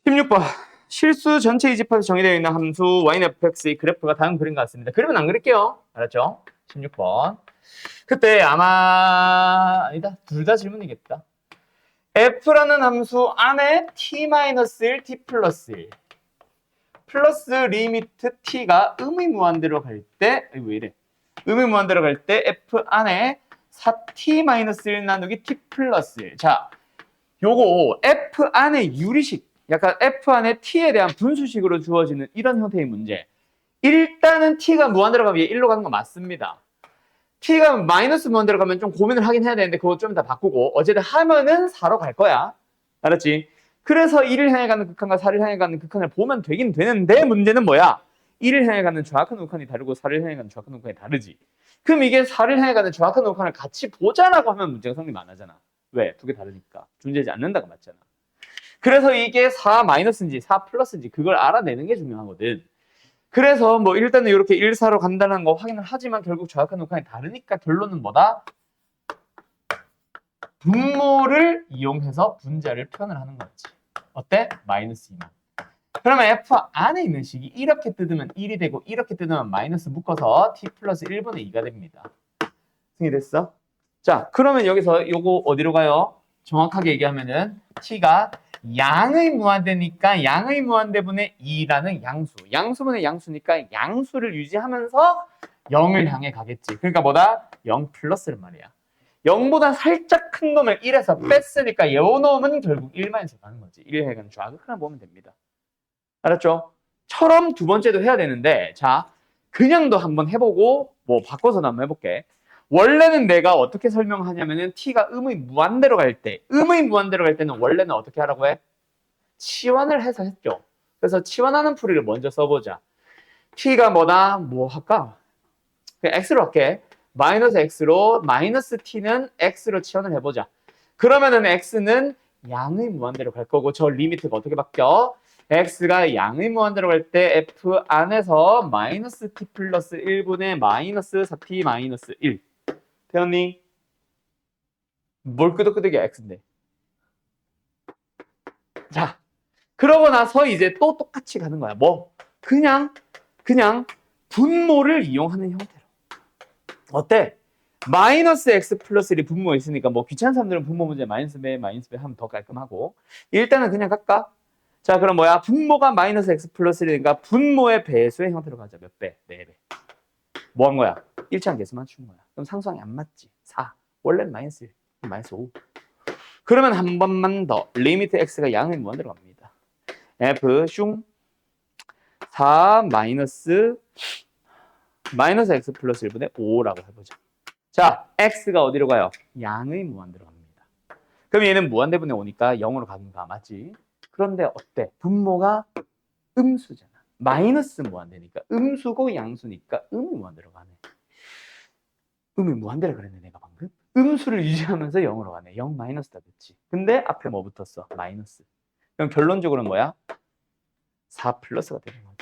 16번. 실수 전체 이집합에서 정의되어 있는 함수 yfx의 그래프가 다음 그림 같습니다. 그림은 안 그릴게요. 알았죠? 16번. 그때 아마 아니다. 둘 다 질문이겠다. f라는 함수 안에 t-1, t 플러스 1 플러스 리미트 t가 의미무한대로 갈 때, 왜 이래? 의미무한대로 갈 때 f 안에 4t-1 나누기 t 플러스 1. 자, 요거 f 안에 유리식, 약간 f 안에 t에 대한 분수식으로 주어지는 이런 형태의 문제. 일단은 t가 무한대로 가면 1로 가는 거 맞습니다. t가 마이너스 무한대로 가면 좀 고민을 하긴 해야 되는데 그거 좀 이따 바꾸고 어쨌든 하면은 4로 갈 거야. 알았지? 그래서 1을 향해 가는 극한과 4를 향해 가는 극한을 보면 되긴 되는데 문제는 뭐야? 1을 향해 가는 정확한 극한이 다르고 4를 향해 가는 정확한 극한이 다르지. 그럼 이게 4를 향해 가는 정확한 극한을 같이 보자라고 하면 문제가 성립 안 하잖아. 왜? 두 개 다르니까. 존재하지 않는다가 맞잖아. 그래서 이게 4 마이너스인지 4 플러스인지 그걸 알아내는 게 중요하거든. 그래서 뭐 일단은 이렇게 1, 4로 간다는 거 확인을 하지만 결국 정확한 극한이 다르니까 결론은 뭐다? 분모를 이용해서 분자를 표현을 하는 거지. 어때? 마이너스 2만. 그러면 f 안에 있는 식이 이렇게 뜯으면 1이 되고 이렇게 뜯으면 마이너스 묶어서 t 플러스 1분의 2가 됩니다. 승리됐어? 자, 그러면 여기서 요거 어디로 가요? 정확하게 얘기하면은 t가 양의 무한대니까 양의 무한대분의 2라는 양수. 양수분의 양수니까 양수를 유지하면서 0을 향해 가겠지. 그러니까 뭐다? 0 플러스란 말이야. 0보다 살짝 큰 놈을 1에서 뺐으니까 요 놈은 결국 1-에서 가는 거지. 1을 향해 가는 좌극하나 보면 됩니다. 알았죠? 처럼 두 번째도 해야 되는데 자, 그냥도 한번 해보고 뭐 바꿔서도 한번 해볼게. 원래는 내가 어떻게 설명하냐면은 t가 음의 무한대로 갈 때, 음의 무한대로 갈 때는 원래는 어떻게 하라고 해? 치환을 해서 했죠. 그래서 치환하는 풀이를 먼저 써보자. t가 뭐다? 뭐 할까? 그냥 x로 할게. 마이너스 x로 마이너스 t는 x로 치환을 해보자. 그러면은 x는 양의 무한대로 갈 거고 저 리미트가 어떻게 바뀌어? x가 양의 무한대로 갈 때 f 안에서 마이너스 t 플러스 1분의 마이너스 4t 마이너스 1 태연이 뭘 끄덕끄덕이 x인데. 자, 그러고 나서 이제 또 똑같이 가는 거야. 뭐? 그냥 분모를 이용하는 형태로. 어때? 마이너스 x 플러스 1이 분모 있으니까 뭐 귀찮은 사람들은 분모 문제 마이너스 배 하면 더 깔끔하고 일단은 그냥 갈까? 자, 그럼 뭐야? 분모가 마이너스 x 플러스 1이니까 분모의 배수의 형태로 가자. 몇 배? 4배. 뭐 한 거야? 일치한 개수만 준 거야. 그럼 상수항이 안 맞지? 4. 원래는 마이너스 1. 마이너스 5. 그러면 한 번만 더. 리미트 x가 양의 무한대로 갑니다. f 슝 4 마이너스 x 플러스 1분의 5라고 해보자. 자, x가 어디로 가요? 양의 무한대로 갑니다. 그럼 얘는 무한대분의 5니까 0으로 가는 거 맞지? 그런데 어때? 분모가 음수잖아. 마이너스 무한대니까 음수고 양수니까 음이 무한대로 가네. 음이 무한대로 그랬네 내가 방금. 음수를 유지하면서 0으로 가네. 0 마이너스다 그치? 근데 앞에 뭐 붙었어? 마이너스. 그럼 결론적으로는 뭐야? 4 플러스가 되는 거지.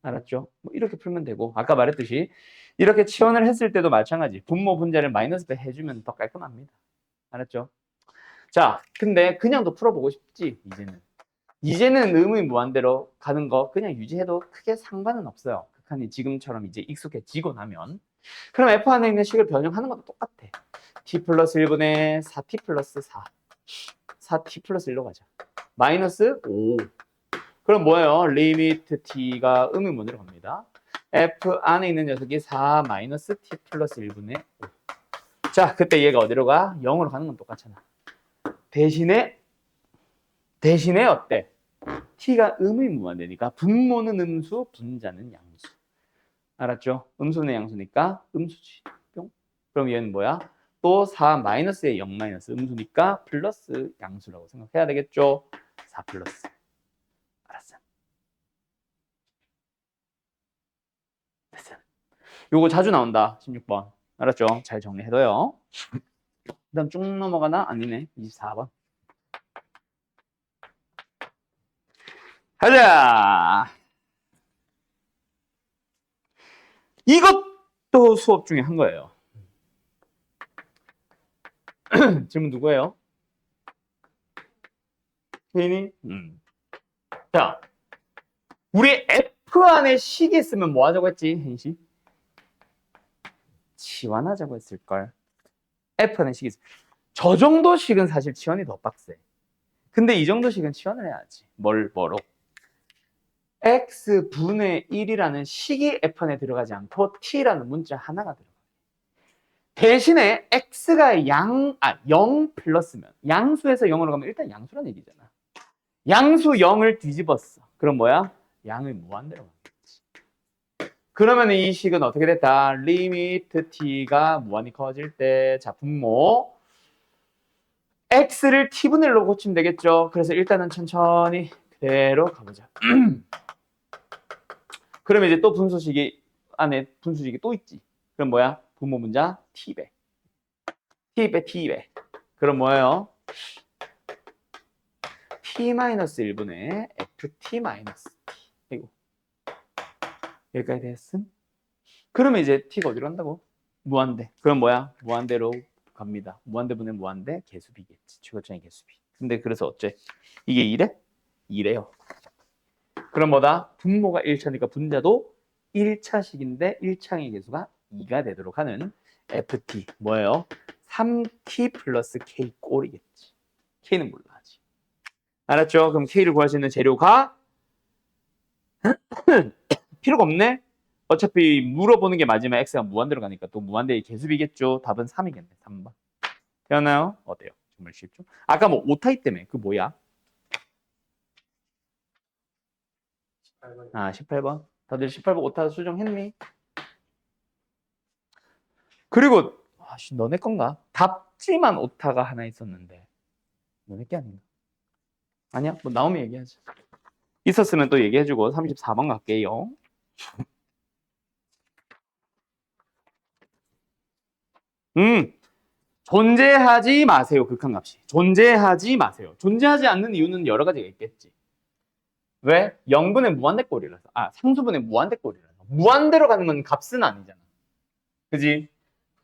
알았죠? 뭐 이렇게 풀면 되고 아까 말했듯이 이렇게 치환을 했을 때도 마찬가지. 분모 분자를 마이너스 배 해주면 더 깔끔합니다. 알았죠? 자, 근데 그냥도 풀어보고 싶지 이제는 음의 무한대로 가는 거 그냥 유지해도 크게 상관은 없어요. 극한이 지금처럼 이제 익숙해지고 나면. 그럼 f 안에 있는 식을 변형하는 것도 똑같아. t 플러스 1분의 4t 플러스 4. 4t 플러스 1로 가자. 마이너스 5. 그럼 뭐예요? 리미트 t가 음의 무한대로 갑니다. f 안에 있는 녀석이 4 마이너스 t 플러스 1분의 5. 자, 그때 얘가 어디로 가? 0으로 가는 건 똑같잖아. 대신에 어때? t가 음의 무한대니까 분모는 음수, 분자는 양수. 알았죠? 음수는 양수니까 음수지. 뿅. 그럼 얘는 뭐야? 또 4 마이너스에 0 마이너스 음수니까 플러스 양수라고 생각해야 되겠죠? 4 플러스. 알았어. 됐어. 요거 자주 나온다. 16번. 알았죠? 잘 정리해둬요. 그다음 쭉 넘어가나? 아니네. 24번. 가자. 이것도 수업 중에 한 거예요. 질문 누구예요? 혜인이? 자, 우리 F 안에 식이 있으면 뭐 하자고 했지, 헨시? 치환하자고 했을걸. F 안에 식이 있으면. 저 정도 식은 사실 치환이 더 빡세. 근데 이 정도 식은 치환을 해야지. 뭐로? x분의 1이라는 식이 F 안에 들어가지 않고 t라는 문자 하나가 들어가. 대신에 x가 0 플러스면 양수에서 0으로 가면 일단 양수란 얘기잖아. 양수 0을 뒤집었어. 그럼 뭐야? 양을 무한대로 가겠지. 그러면 이 식은 어떻게 됐다? 리미트 t가 무한히 커질 때, 자, 분모 x를 t분의 1로 고치면 되겠죠. 그래서 일단은 천천히 그대로 가보자. 그러면 이제 또 분수식이 안에 분수식이 또 있지. 그럼 뭐야? 분모 문자 t배. t배 t배. 그럼 뭐예요? t-1분의 ft-t. 이거 여기까지 됐음? 그러면 이제 t가 어디로 간다고? 무한대. 그럼 뭐야? 무한대로 갑니다. 무한대분의 무한대 개수비겠지. 최고점의 개수비. 근데 그래서 어째? 이게 2래? 2래요. 그럼 뭐다? 분모가 1차니까 분자도 1차식인데 1차의 개수가 2가 되도록 하는 ft. 뭐예요? 3t 플러스 k 꼴이겠지. k는 몰라 아직. 알았죠? 그럼 k를 구할 수 있는 재료가 필요가 없네? 어차피 물어보는 게 맞으면 x가 무한대로 가니까 또 무한대의 개수비겠죠. 답은 3이겠네. 3번. 되었나요? 어때요? 정말 쉽죠? 아까 뭐 오타이 때문에 그 뭐야? 18번. 다들 18번 오타 수정했니? 그리고 너네 건가? 답지만 오타가 하나 있었는데 너네 게 아닌가? 아니야? 뭐 나오면 얘기하지. 있었으면 또 얘기해주고 34번 갈게요. 존재하지 마세요. 극한값이. 존재하지 마세요. 존재하지 않는 이유는 여러 가지가 있겠지. 왜? 0분의 무한대꼴이라서. 상수분의 무한대꼴이라서. 무한대로 가는 건 값은 아니잖아. 그지?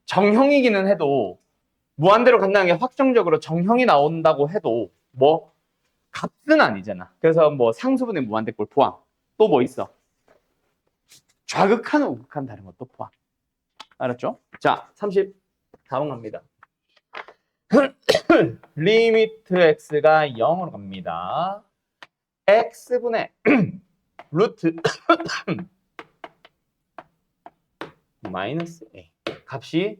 정형이기는 해도 무한대로 간다는 게 확정적으로 정형이 나온다고 해도 뭐 값은 아니잖아. 그래서 뭐 상수분의 무한대꼴 포함. 또 뭐 있어? 좌극한, 우극한 다른 것도 포함. 알았죠? 자, 34번 갑니다. 리미트 x가 0으로 갑니다. x분의 루트 마이너스 a 값이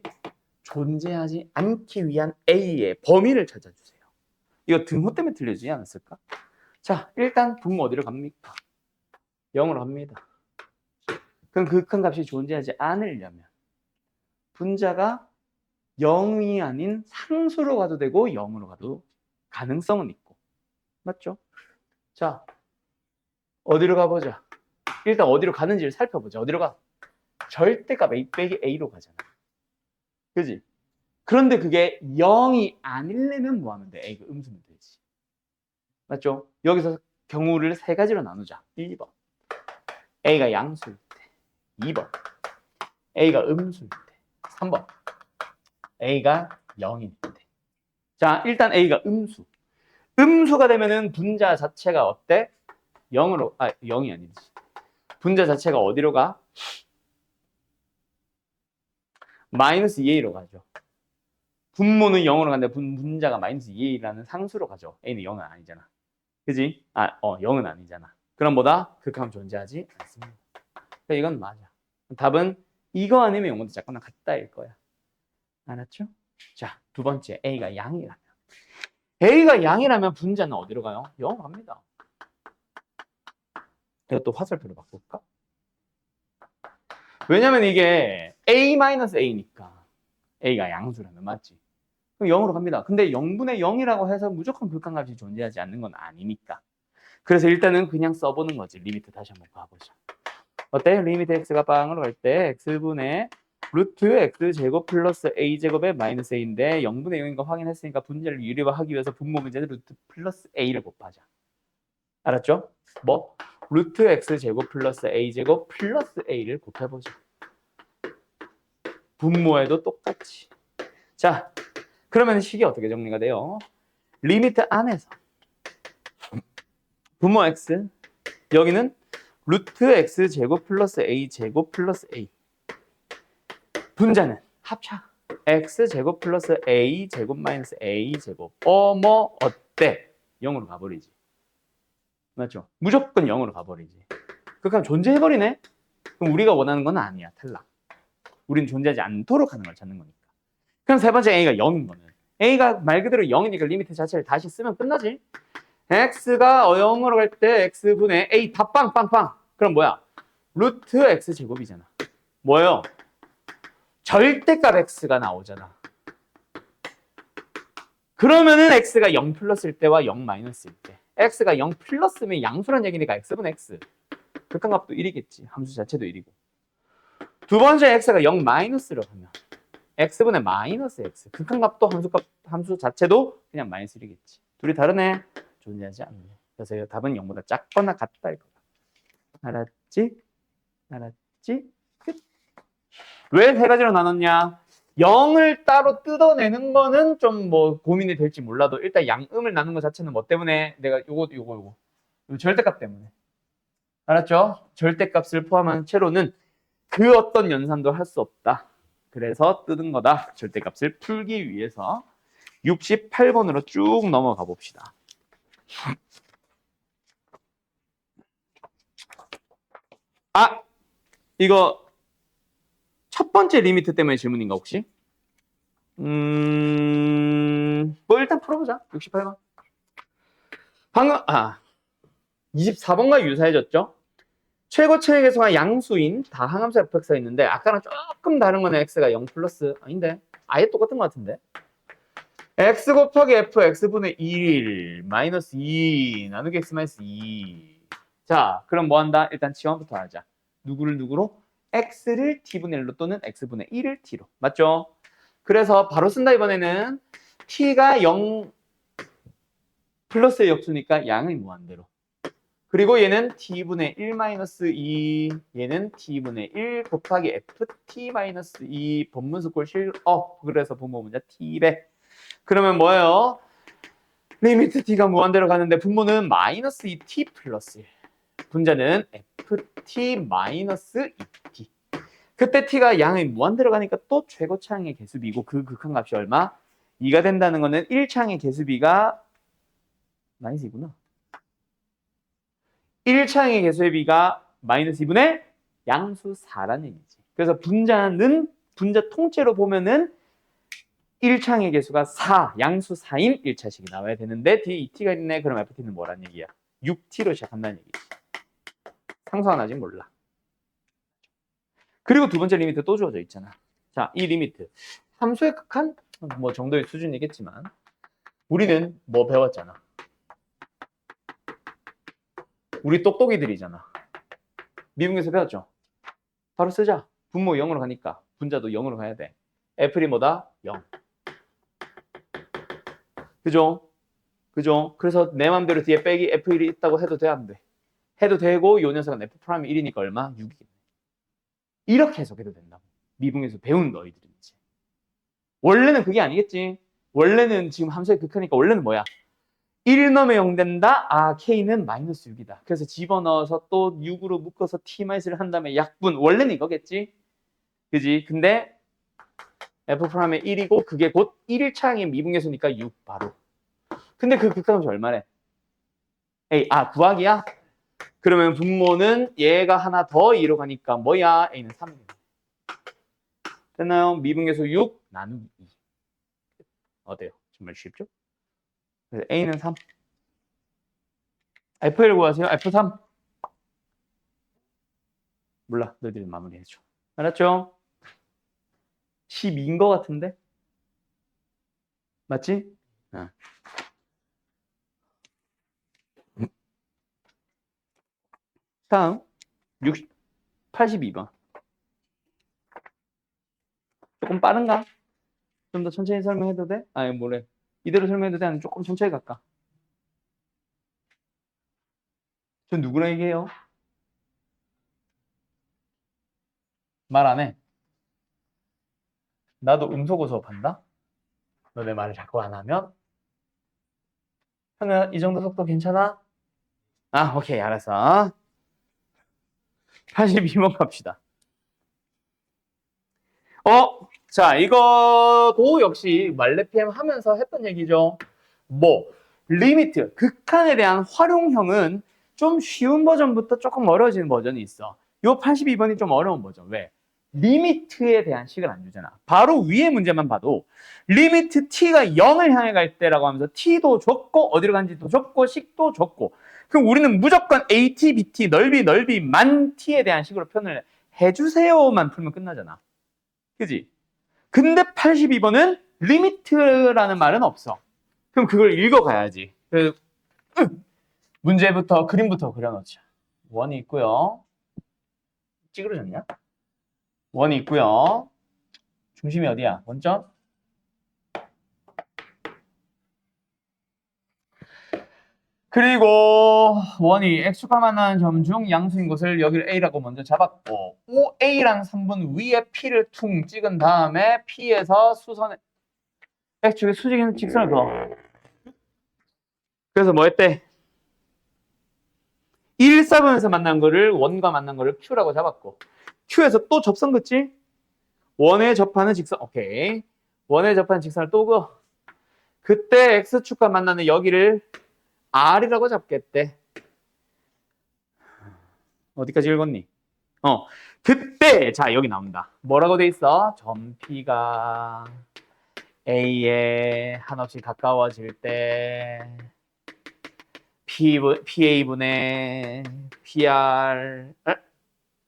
존재하지 않기 위한 a의 범위를 찾아주세요. 이거 등호 때문에 틀려지지 않았을까? 자, 일단 분모 어디로 갑니까? 0으로 갑니다. 그럼 그 큰 값이 존재하지 않으려면 분자가 0이 아닌 상수로 가도 되고 0으로 가도 가능성은 있고. 맞죠? 자, 어디로 가보자. 일단 어디로 가는지를 살펴보자. 어디로 가? 절대값 a 빼기 a로 가잖아. 그지? 그런데 그게 0이 아니려면 뭐 하면 돼? a가 음수면 되지. 맞죠? 여기서 경우를 세 가지로 나누자. 1번. a가 양수일 때. 2번. a가 음수일 때. 3번. a가 0일 때. 자, 일단 a가 음수. 음수가 되면은 분자 자체가 어때? 0으로, 0이 아니지. 분자 자체가 어디로 가? 마이너스 2a로 가죠. 분모는 0으로 가는데 분자가 마이너스 2a라는 상수로 가죠. a는 0은 아니잖아. 그지? 0은 아니잖아. 그럼 뭐다? 극한 존재하지 않습니다. 그러니까 이건 맞아. 답은 이거 아니면 0보다 작거나 같다일 거야. 알았죠? 자, 두 번째 a가 양이라면. a가 양이라면 분자는 어디로 가요? 0 갑니다. 이것도 화살표로 바꿀까? 왜냐면 이게 a-a니까 a가 양수라면 맞지? 그럼 0으로 갑니다. 근데 0분의 0이라고 해서 무조건 극한값이 존재하지 않는 건 아니니까. 그래서 일단은 그냥 써보는 거지. 리미트 다시 한번 봐보자. 어때? 리미트 x가 빵으로 갈 때 x분의 루트 x제곱 플러스 a제곱의 마이너스 a인데 0분의 0인 거 확인했으니까 분자를 유리화하기 위해서 분모 문제는 루트 플러스 a를 곱하자. 알았죠? 뭐? 루트 x제곱 플러스 a제곱 플러스 a를 곱해보자. 분모에도 똑같이. 자, 그러면 식이 어떻게 정리가 돼요? 리미트 안에서 분모 x. 여기는 루트 x 제곱 플러스 a 제곱 플러스 a. 분자는 합차. x 제곱 플러스 a 제곱 마이너스 a 제곱. 뭐 어때? 0으로 가버리지. 맞죠? 무조건 0으로 가버리지. 그럼 존재해버리네? 그럼 우리가 원하는 건 아니야. 탈락. 우리는 존재하지 않도록 하는 걸 찾는 거니까. 그럼 세 번째 a가 0인 거는 a가 말 그대로 0이니까 리미트 자체를 다시 쓰면 끝나지. x가 0으로 갈 때 x분의 a 다 빵빵빵. 그럼 뭐야? 루트 x 제곱이잖아. 뭐예요? 절대값 x가 나오잖아. 그러면은 x가 0 플러스일 때와 0 마이너스일 때. x가 0 플러스면 양수란 얘기니까 x분의 x. 극한값도 1이겠지. 함수 자체도 1이고. 두 번째 x가 0 마이너스로 하면 x분의 마이너스 x. 극한값도 함수 자체도 그냥 마이너스 1이겠지. 둘이 다르네. 존재하지 않네. 그래서 답은 0보다 작거나 같다 이거야. 알았지? 알았지? 끝. 왜 세 가지로 나눴냐? 0을 따로 뜯어내는 거는 좀 뭐 고민이 될지 몰라도 일단 양음을 나눈 것 자체는 뭐 때문에 내가 요거 절대값 때문에. 알았죠? 절대값을 포함한 채로는 그 어떤 연산도 할 수 없다. 그래서 뜯은 거다. 절대값을 풀기 위해서 68번으로 쭉 넘어가 봅시다. 이거 첫 번째 리미트 때문에 질문인가 혹시? 뭐 일단 풀어보자. 68번. 방금 24번과 유사해졌죠? 최고차의 계수가 양수인 다항함수 fx가 있는데 아까랑 조금 다른 거는 x가 0 플러스 아닌데 아예 똑같은 것 같은데 x 곱하기 f x분의 1 마이너스 2 나누기 x 마이너스 2. 자 그럼 뭐 한다? 일단 지원부터 하자. 누구를 누구로? x를 t분의 1로 또는 x분의 1을 t로. 맞죠? 그래서 바로 쓴다 이번에는 t가 0 플러스의 역수니까 양의 무한대로. 그리고 얘는 t분의 1 마이너스 2, 얘는 t분의 1 곱하기 ft 마이너스 2 본문수 꼴 그래서 분모 문자 t배. 그러면 뭐예요? 리미트 t가 무한대로 가는데 분모는 마이너스 2t 플러스 1. 분자는 ft 마이너스 2t. 그때 t가 양의 무한대로 가니까 또 최고차항의 개수비고 그 극한값이 얼마? 2가 된다는 거는 1차항의 개수비가 마이너스 2구나. 1차항의 개수의 비가 마이너스 2분의 양수 4라는 얘기지. 그래서 분자는 분자 통째로 보면은 1차항의 개수가 4, 양수 4인 1차식이 나와야 되는데 뒤에 2t가 있네. 그럼 ft는 뭐란 얘기야? 6t로 시작한다는 얘기지. 상수는 아직 몰라. 그리고 두 번째 리미트 또 주어져 있잖아. 자, 이 리미트. 함수의 극한? 뭐 정도의 수준이겠지만 우리는 뭐 배웠잖아. 우리 똑똑이들이잖아. 미분에서 배웠죠? 바로 쓰자. 분모 0으로 가니까 분자도 0으로 가야 돼. F이 뭐다? 0. 그죠? 그죠? 그래서 내 맘대로 뒤에 빼기 F1이 있다고 해도 돼? 안 돼? 해도 되고 요 녀석은 F 프라임이 1이니까 얼마? 6이겠네. 이렇게 해석해도 된다고. 미분에서 배운 너희들은 이제. 원래는 그게 아니겠지. 원래는 지금 함수의 극하니까 원래는 뭐야? 1 넣으면 0 된다? K는 마이너스 6이다. 그래서 집어넣어서 또 6으로 묶어서 T-를 한 다음에 약분. 원래는 이거겠지? 그지? 근데 F'의 1이고 그게 곧 1차항의 미분계수니까 6 바로. 근데 그 극한값이 얼마래? A, 구하기야? 그러면 분모는 얘가 하나 더 2로 가니까 뭐야? A는 3이네. 됐나요? 미분계수 6 나누기 2. 어때요? 정말 쉽죠? 그래서 A는 3. F1 구하세요. F3. 몰라. 너희들이 마무리해줘. 알았죠? 12인 것 같은데? 맞지? 다음 82번. 조금 빠른가? 좀 더 천천히 설명해도 돼? 뭐래. 이대로 설명해도 돼? 아니면 조금 천천히 갈까? 전 누구랑 얘기해요? 말 안 해. 나도 음소거 수업한다? 너 내 말을 자꾸 안 하면? 현우야, 이 정도 속도 괜찮아? 오케이, 알았어. 82번 갑시다. 자, 이것도 역시 말레피엠 하면서 했던 얘기죠. 리미트, 극한에 대한 활용형은 좀 쉬운 버전부터 조금 어려워지는 버전이 있어. 요 82번이 좀 어려운 버전. 왜? 리미트에 대한 식을 안 주잖아. 바로 위에 문제만 봐도 리미트 t가 0을 향해 갈 때라고 하면서 t도 줬고 어디로 간지도 줬고 식도 줬고, 그럼 우리는 무조건 at, bt, 넓이만 t에 대한 식으로 표현을 해주세요만 풀면 끝나잖아. 그지? 근데 82번은 리미트라는 말은 없어. 그럼 그걸 읽어가야지. 문제부터 그림부터 그려놓자. 원이 있고요. 찌그러졌냐? 원이 있고요. 중심이 어디야? 원점? 그리고 원이 x축과 만나는 점 중 양수인 것을 여기를 a라고 먼저 잡았고, OA라는 선분 위에 p를 퉁 찍은 다음에 p에서 수선에 x축에 수직인 직선을 그어. 그래서 뭐 했대? 1사분에서 만난 거를 원과 만난 거를 q라고 잡았고, q에서 또 접선 긋지? 원에 접하는 직선, 오케이. 원에 접하는 직선을 또 그어. 그때 x축과 만나는 여기를 r이라고 잡겠대. 어디까지 읽었니? 그때 자 여기 나온다. 뭐라고 돼 있어? 점 P가 A에 한없이 가까워질 때 PA분의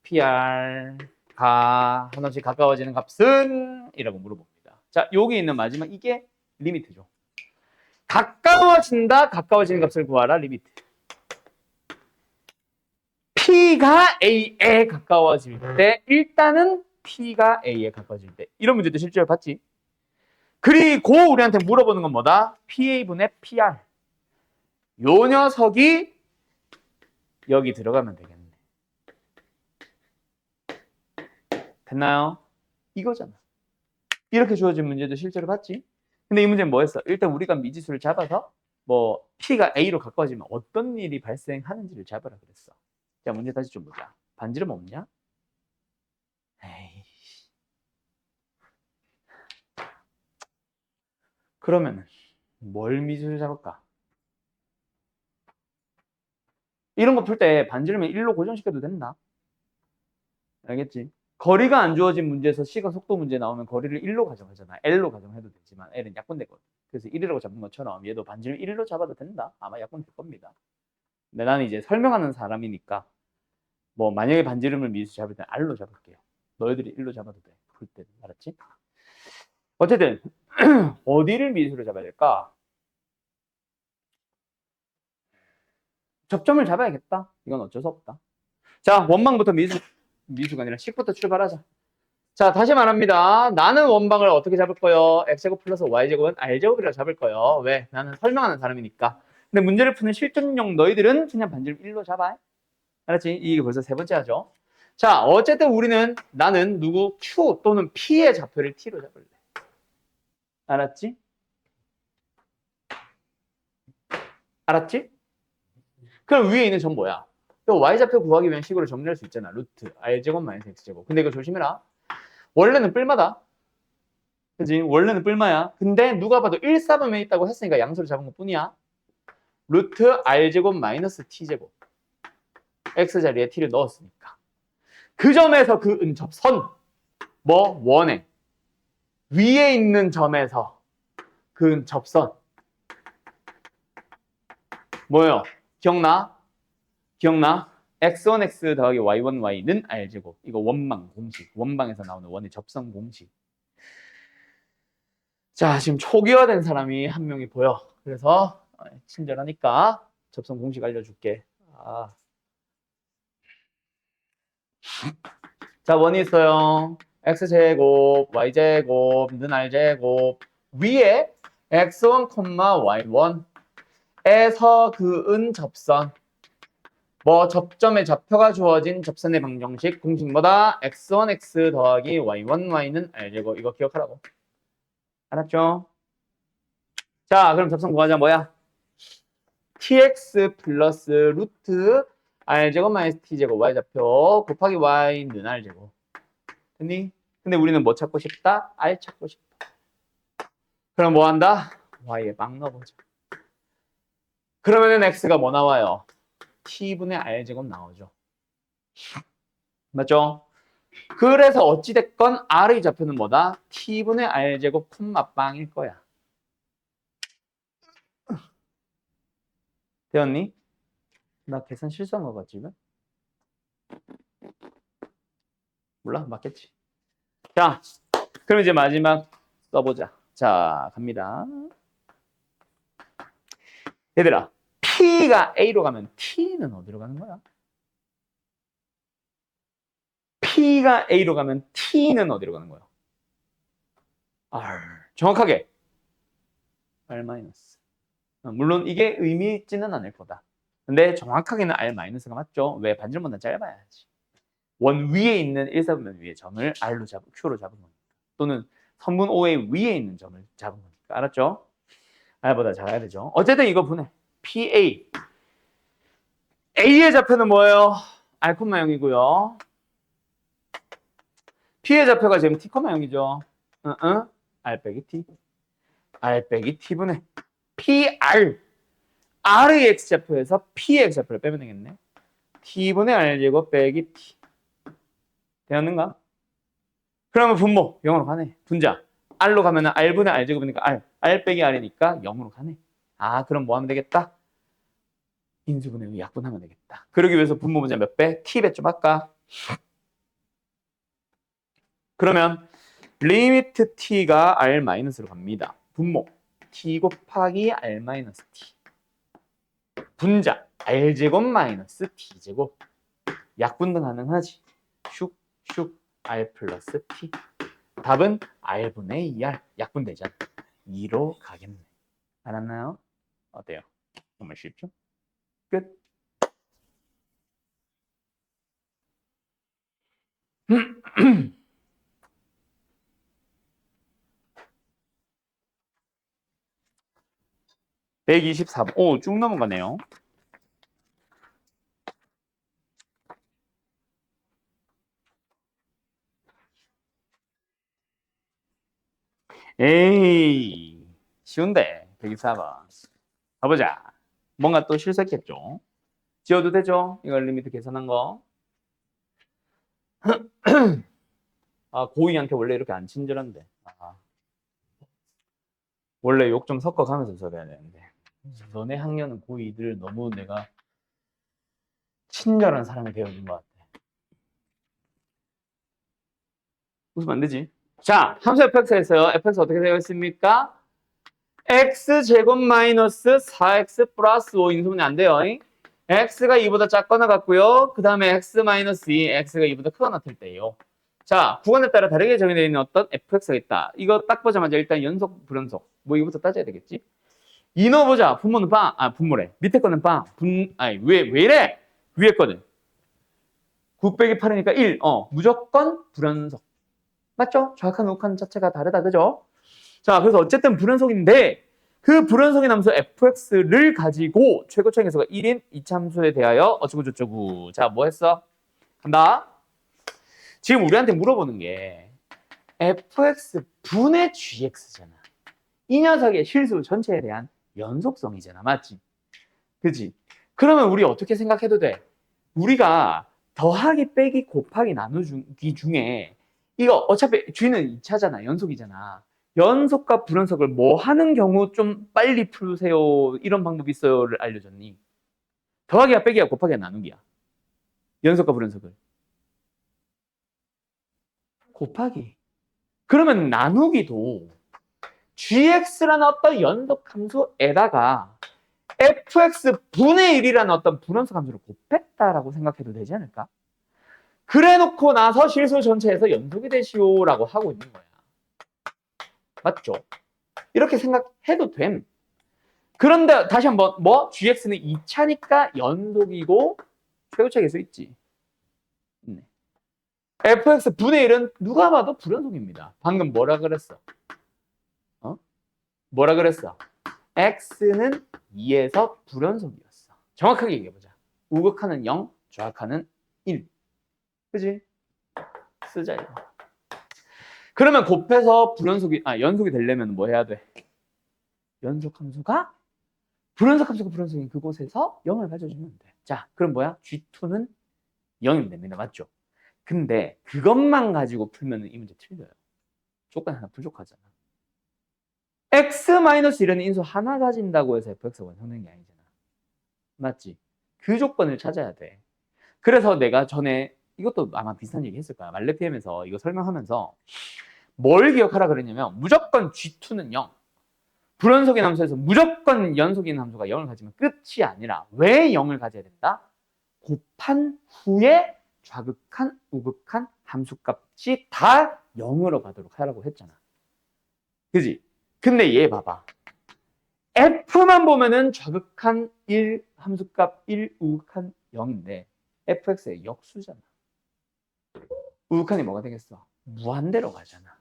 PR가 한없이 가까워지는 값은? 이라고 물어봅니다. 자, 여기 있는 마지막 이게 리미트죠. 가까워지는 값을 구하라. 리미트. P가 A에 가까워질 때, 일단은 P가 A에 가까워질 때. 이런 문제도 실제로 봤지. 그리고 우리한테 물어보는 건 뭐다? PA분의 PR. 요 녀석이 여기 들어가면 되겠네. 됐나요? 이거잖아. 이렇게 주어진 문제도 실제로 봤지. 근데 이 문제는 뭐였어? 일단 우리가 미지수를 잡아서 P가 A로 가까워지면 어떤 일이 발생하는지를 잡아라 그랬어. 자, 문제 다시 좀 보자. 반지름 없냐? 에이. 그러면은 뭘 미지수를 잡을까? 이런 거 풀 때 반지름을 1로 고정시켜도 된다. 알겠지? 거리가 안 주어진 문제에서 시간 속도 문제 나오면 거리를 1로 가정하잖아. L로 가정해도 되지만 L은 약분되거든. 그래서 1이라고 잡는 것처럼 얘도 반지름 1로 잡아도 된다. 아마 약분될 겁니다. 근데 나는 이제 설명하는 사람이니까 만약에 반지름을 미지수 잡을 때는 R로 잡을게요. 너희들이 1로 잡아도 돼. 풀 때. 알았지? 어쨌든 어디를 미지수로 잡아야 될까? 접점을 잡아야겠다. 이건 어쩔 수 없다. 자, 원망부터 미수가 아니라 식부터 출발하자. 자, 다시 말합니다. 나는 원방을 어떻게 잡을 거예요? x제곱 플러스 y제곱은 r제곱이라고 잡을 거예요. 왜? 나는 설명하는 사람이니까. 근데 문제를 푸는 실전용 너희들은 그냥 반지름 1로 잡아. 알았지? 이게 벌써 세 번째 하죠. 자, 어쨌든 나는 누구 q 또는 p의 좌표를 t로 잡을래. 알았지? 알았지? 그럼 위에 있는 점 뭐야? 또 y좌표 구하기 위한 식으로 정리할 수 있잖아. 루트 r제곱 마이너스 x제곱. 근데 이거 조심해라. 원래는 뿔마다. 그지? 원래는 뿔마야. 근데 누가 봐도 1, 4분면에 있다고 했으니까 양수를 잡은 것 뿐이야. 루트 r제곱 마이너스 t제곱. x자리에 t를 넣었으니까. 그 점에서 그 은접선. 원에. 위에 있는 점에서 그 은접선. 뭐예요? 기억나? x1x 더하기 y1y는 r제곱. 이거 원망 공식. 원방에서 나오는 원의 접선 공식. 자, 지금 초기화된 사람이 한 명이 보여. 그래서 친절하니까 접선 공식 알려줄게. 자, 원이 있어요. x제곱, y제곱는 r제곱. 위에 x1, y1에서 그 은접선. 접점의 좌표가 주어진 접선의 방정식 공식 뭐다? x1x 더하기 y1y는 r제곱. 이거 기억하라고. 알았죠? 자, 그럼 접선 구하자 뭐야? tx 플러스 루트 r제곱 마이너스 t제곱 y좌표 곱하기 y는 r제곱. 됐니? 근데 우리는 뭐 찾고 싶다? r 찾고 싶다. 그럼 뭐 한다? y에 막 넣어보자. 그러면은 x가 뭐 나와요? t분의 r제곱 나오죠. 맞죠? 그래서 어찌됐건 r의 좌표는 뭐다? t분의 r제곱 콤마빵일 거야. 되었니? 나 계산 실수한 거 같지? 몰라? 맞겠지. 자, 그럼 이제 마지막 써보자. 자, 갑니다. 얘들아, P가 A로 가면 T는 어디로 가는 거야? P가 A로 가면 T는 어디로 가는 거야? R. 정확하게. R 마이너스. 물론 이게 의미 있지는 않을 거다. 근데 정확하게는 R 마이너스가 맞죠? 왜? 반절보다 짧아야지. 원 위에 있는 1사분면 위에 점을 R로 Q로 잡은 거니까. 또는 선분 O의 위에 있는 점을 잡은 거니까. 알았죠? R보다 작아야 되죠. 어쨌든 이거 분해. PA. A의 좌표는 뭐예요? R, 0이고요. P의 좌표가 지금 T, 0이죠. R 빼기 T. R 빼기 T분의 PR. R의 X좌표에서 P의 X좌표를 빼면 되겠네. T분의 R제곱 빼기 T. 되었는가? 그러면 분모 0으로 가네. 분자. R로 가면은 R분의 R제곱이니까 R 빼기 R이니까 0으로 가네. 아, 그럼 뭐 하면 되겠다? 인수분해 약분하면 되겠다. 그러기 위해서 분모 분자 몇 배? T배 좀 할까? 그러면 리미트 T가 R-로 갑니다. 분모 T 곱하기 R-T. 분자 R제곱 마이너스 T제곱. 약분도 가능하지. 슉슉 R 플러스 T. 답은 R분의 2R. 약분되잖아. 2로 가겠네. 알았나요? 어때요? 정말 쉽죠? 끝. 124번. 오, 쭉 넘어가네요. 에이, 쉬운데. 124번. 가보자. 뭔가 또 실수했겠죠? 지워도 되죠? 이걸 리미트 계산한 거. 아, 고이한테 원래 이렇게 안 친절한데. 아, 원래 욕 좀 섞어가면서 써야 되는데. 너네 학년은 고이들 너무 내가 친절한 사람이 되어준 것 같아. 웃으면 안 되지. 자, 함수 fx에서요. fx 어떻게 되어 있습니까? x제곱 마이너스 4x 플러스 5 인수분해 안 돼요. x가 2보다 작거나 같고요. 그 다음에 x 마이너스 2, x가 2보다 크거나 같을 때예요. 자, 구간에 따라 다르게 정의되어 있는 어떤 fx가 있다. 이거 딱 보자마자 일단 연속, 불연속. 뭐 이거부터 따져야 되겠지? 이 넣어보자. 분모는 빵. 아, 분모래. 밑에 거는 빵. 아니, 왜 이래? 위에 거는. 9 빼기 8이니까 1. 무조건 불연속. 맞죠? 정확한 녹한 자체가 다르다. 그죠? 자, 그래서 어쨌든 불연속인데 그 불연속의 함수 fx를 가지고 최고차의 계수가 1인 이차함수에 대하여 어쩌고저쩌고. 자, 뭐 했어? 간다. 지금 우리한테 물어보는 게 fx 분의 gx잖아. 이 녀석의 실수 전체에 대한 연속성이잖아. 맞지? 그치? 그러면 우리 어떻게 생각해도 돼? 우리가 더하기 빼기 곱하기 나누기 중에 이거 어차피 g는 2차잖아. 연속이잖아. 연속과 불연속을 뭐 하는 경우 좀 빨리 풀으세요. 이런 방법이 있어요를 알려줬니? 더하기야 빼기야 곱하기야 나누기야. 연속과 불연속을. 곱하기. 그러면 나누기도 gx라는 어떤 연속 함수에다가 fx 분의 1이라는 어떤 불연속 함수를 곱했다라고 생각해도 되지 않을까? 그래 놓고 나서 실수 전체에서 연속이 되시오라고 하고 있는 거야. 맞죠? 이렇게 생각해도 됨. 그런데 다시 한번 gx는 2차니까 연속이고 최고차 계수 있지. 네. fx 분의 1은 누가 봐도 불연속입니다. 방금 뭐라 그랬어? 뭐라 그랬어? x는 2에서 불연속이었어. 정확하게 얘기해보자. 우극하는 0, 좌극하는 1. 그지? 쓰자 이거. 그러면 곱해서 연속이 되려면 뭐 해야 돼? 연속 함수가 불연속인 그곳에서 0을 가져주면 돼. 자, 그럼 뭐야? G2는 0이면 됩니다. 맞죠? 근데 그것만 가지고 풀면 이 문제 틀려요. 조건 하나 부족하잖아. x-1이라는 인수 하나 가진다고 해서 fx가 완성된 게 아니잖아. 맞지? 그 조건을 찾아야 돼. 그래서 내가 전에 이것도 아마 비슷한 얘기 했을 거야. 말레피엠에서 이거 설명하면서 뭘 기억하라 그랬냐면 무조건 G2는 0. 불연속인 함수에서 무조건 연속인 함수가 0을 가지면 끝이 아니라 왜 0을 가져야 된다? 곱한 후에 좌극한, 우극한 함수값이 다 0으로 가도록 하라고 했잖아. 그지? 근데 얘 봐봐. f만 보면은 좌극한 1, 함수값 1, 우극한 0인데 fx의 역수잖아. 우극한이 뭐가 되겠어? 무한대로 가잖아.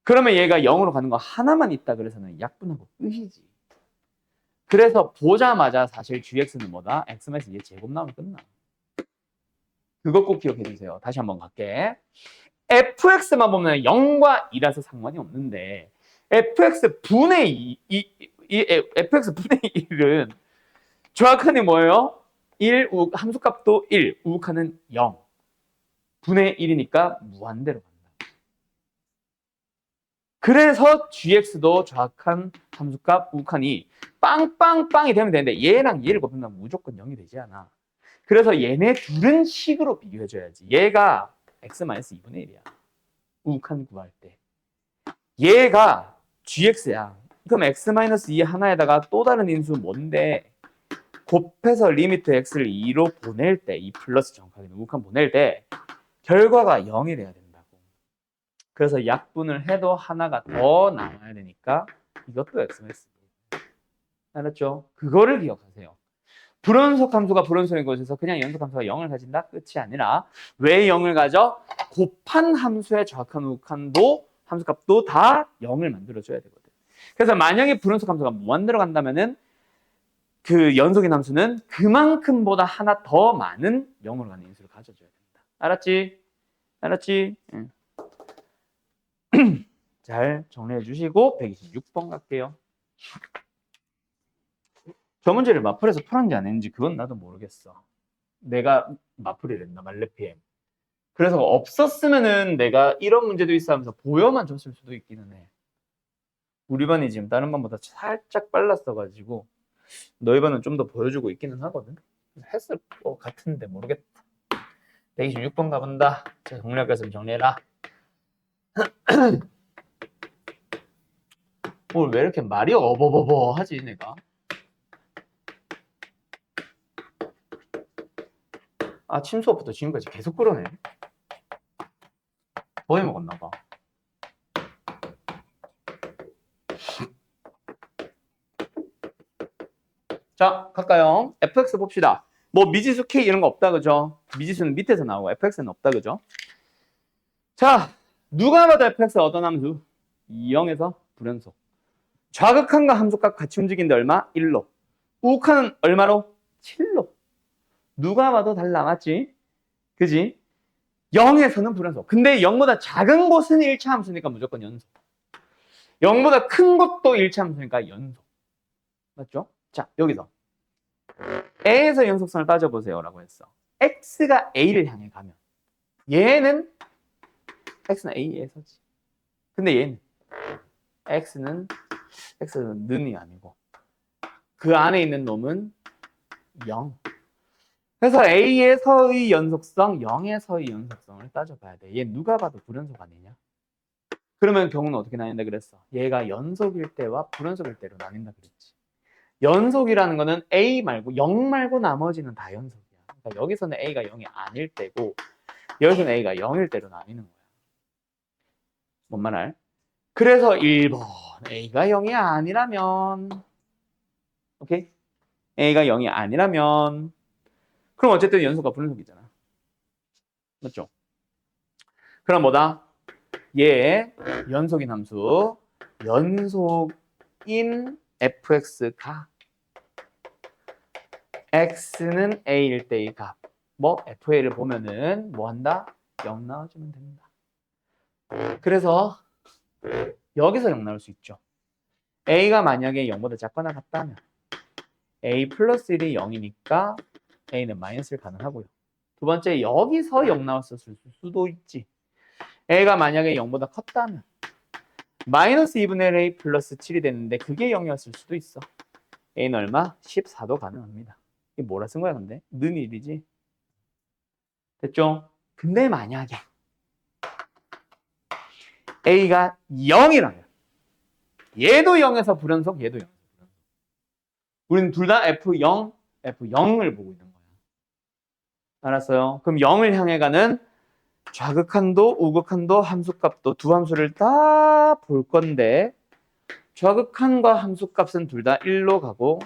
그러면 얘가 0으로 가는 거 하나만 있다 그래서는 약분하고 끝이지. 그래서 보자마자 사실 gx는 뭐다? x-2의 제곱 나오면 끝나. 그거 꼭 기억해 주세요. 다시 한번 갈게. fx만 보면 0과 2라서 상관이 없는데 fx 분의 1은 좌극한이 뭐예요? 1, 함수값도 1, 우극한은 0. 분의 1이니까 무한대로 간다. 그래서 gx도 좌극한 함수값, 우극한이 빵빵빵이 되면 되는데 얘랑 얘를 곱하면 무조건 0이 되지 않아. 그래서 얘네 둘은 식으로 비교해줘야지. 얘가 x-2분의 1이야. 우극한 구할 때. 얘가 gx야. 그럼 x-2 하나에다가 또 다른 인수 뭔데? 곱해서 리미트 x를 2로 보낼 때, 2 플러스 정확하게 우극한 보낼 때 결과가 0이 돼야 된다고. 그래서 약분을 해도 하나가 더 남아야 되니까 이것도 x-2. 알았죠? 그거를 기억하세요. 불연속 함수가 불연속인 곳에서 그냥 연속 함수가 0을 가진다? 끝이 아니라 왜 0을 가져? 곱한 함수의 좌극한, 우극한도 함수값도 다 0을 만들어줘야 되거든. 그래서 만약에 불연속 함수가 무한대로 간다면은 그 연속인 함수는 그만큼보다 하나 더 많은 0으로 가는 인수를 가져줘야 된다. 알았지? 알았지? 응. 잘 정리해 주시고 126번 갈게요. 저 문제를 마플에서 풀었는지 안 했는지 그건 나도 모르겠어. 내가 마플을 했나 말레피엠. 그래서 없었으면은 내가 이런 문제도 있어 하면서 보여만 줬을 수도 있기는 해. 우리 반이 지금 다른 반보다 살짝 빨랐어가지고 너희 반은 좀 더 보여주고 있기는 하거든. 했을 것 같은데 모르겠다. 126번 가본다. 자, 정리할까 좀 정리해라. 오늘 왜 이렇게 말이 어버버버 하지 내가? 아침 수업부터 지금까지 계속 그러네. 뭐 해 먹었나 봐. 자, 갈까요? fx 봅시다. 뭐 미지수 k 이런 거 없다 그죠? 미지수는 밑에서 나오고 fx는 없다 그죠? 자, 누가 봐도 fx 어떤 함수? 0에서 불연속. 좌극한과 함수값 같이 움직이는데 얼마? 1로. 우극한은 얼마로? 7로. 누가 봐도 달라 맞지? 그지? 0에서는 불연속. 근데 0보다 작은 곳은 1차 함수니까 무조건 연속. 0보다 큰 것도 1차 함수니까 연속. 맞죠? 자, 여기서 A에서 연속성을 따져보세요 라고 했어. X가 A를 향해 가면 얘는 X는 A에서지. 근데 얘는 X는 는이 아니고 그 안에 있는 놈은 0. 그래서 A에서의 연속성, 0에서의 연속성을 따져봐야 돼. 얘 누가 봐도 불연속 아니냐? 그러면 경우는 어떻게 나뉜다 그랬어? 얘가 연속일 때와 불연속일 때로 나뉜다 그랬지. 연속이라는 거는 A 말고 0 말고 나머지는 다 연속이야. 그러니까 여기서는 A가 0이 아닐 때고 여기서는 A가 0일 때로 나뉘는 거야. 뭔 말 알? 그래서 1번 A가 0이 아니라면 오케이? A가 0이 아니라면 그럼 어쨌든 연속과 불연속이잖아. 맞죠? 그럼 뭐다? 얘 연속인 함수 연속인 fx가 x는 a일 때의 값. 뭐 fa를 보면은 뭐 한다? 0 나와주면 됩니다. 그래서 여기서 0 나올 수 있죠. a가 만약에 0보다 작거나 같다면 a 플러스 1이 0이니까 a는 마이너스를 가능하고요. 두 번째, 여기서 0 나왔을 수도 있지. a가 만약에 0보다 컸다면 마이너스 2분의 1 a 플러스 7이 됐는데 그게 0이었을 수도 있어. a는 얼마? 14도 가능합니다. 이게 뭐라 쓴 거야 근데? 는 1이지. 됐죠? 근데 만약에 a가 0이라면 얘도 0에서 불연속, 얘도 0에서 불연속. 우리는 둘 다 F0, F0을 보고 있는 거야. 알았어요? 그럼 0을 향해 가는 좌극한도, 우극한도, 함수값도 두 함수를 다 볼 건데 좌극한과 함수값은 둘 다 1로 가고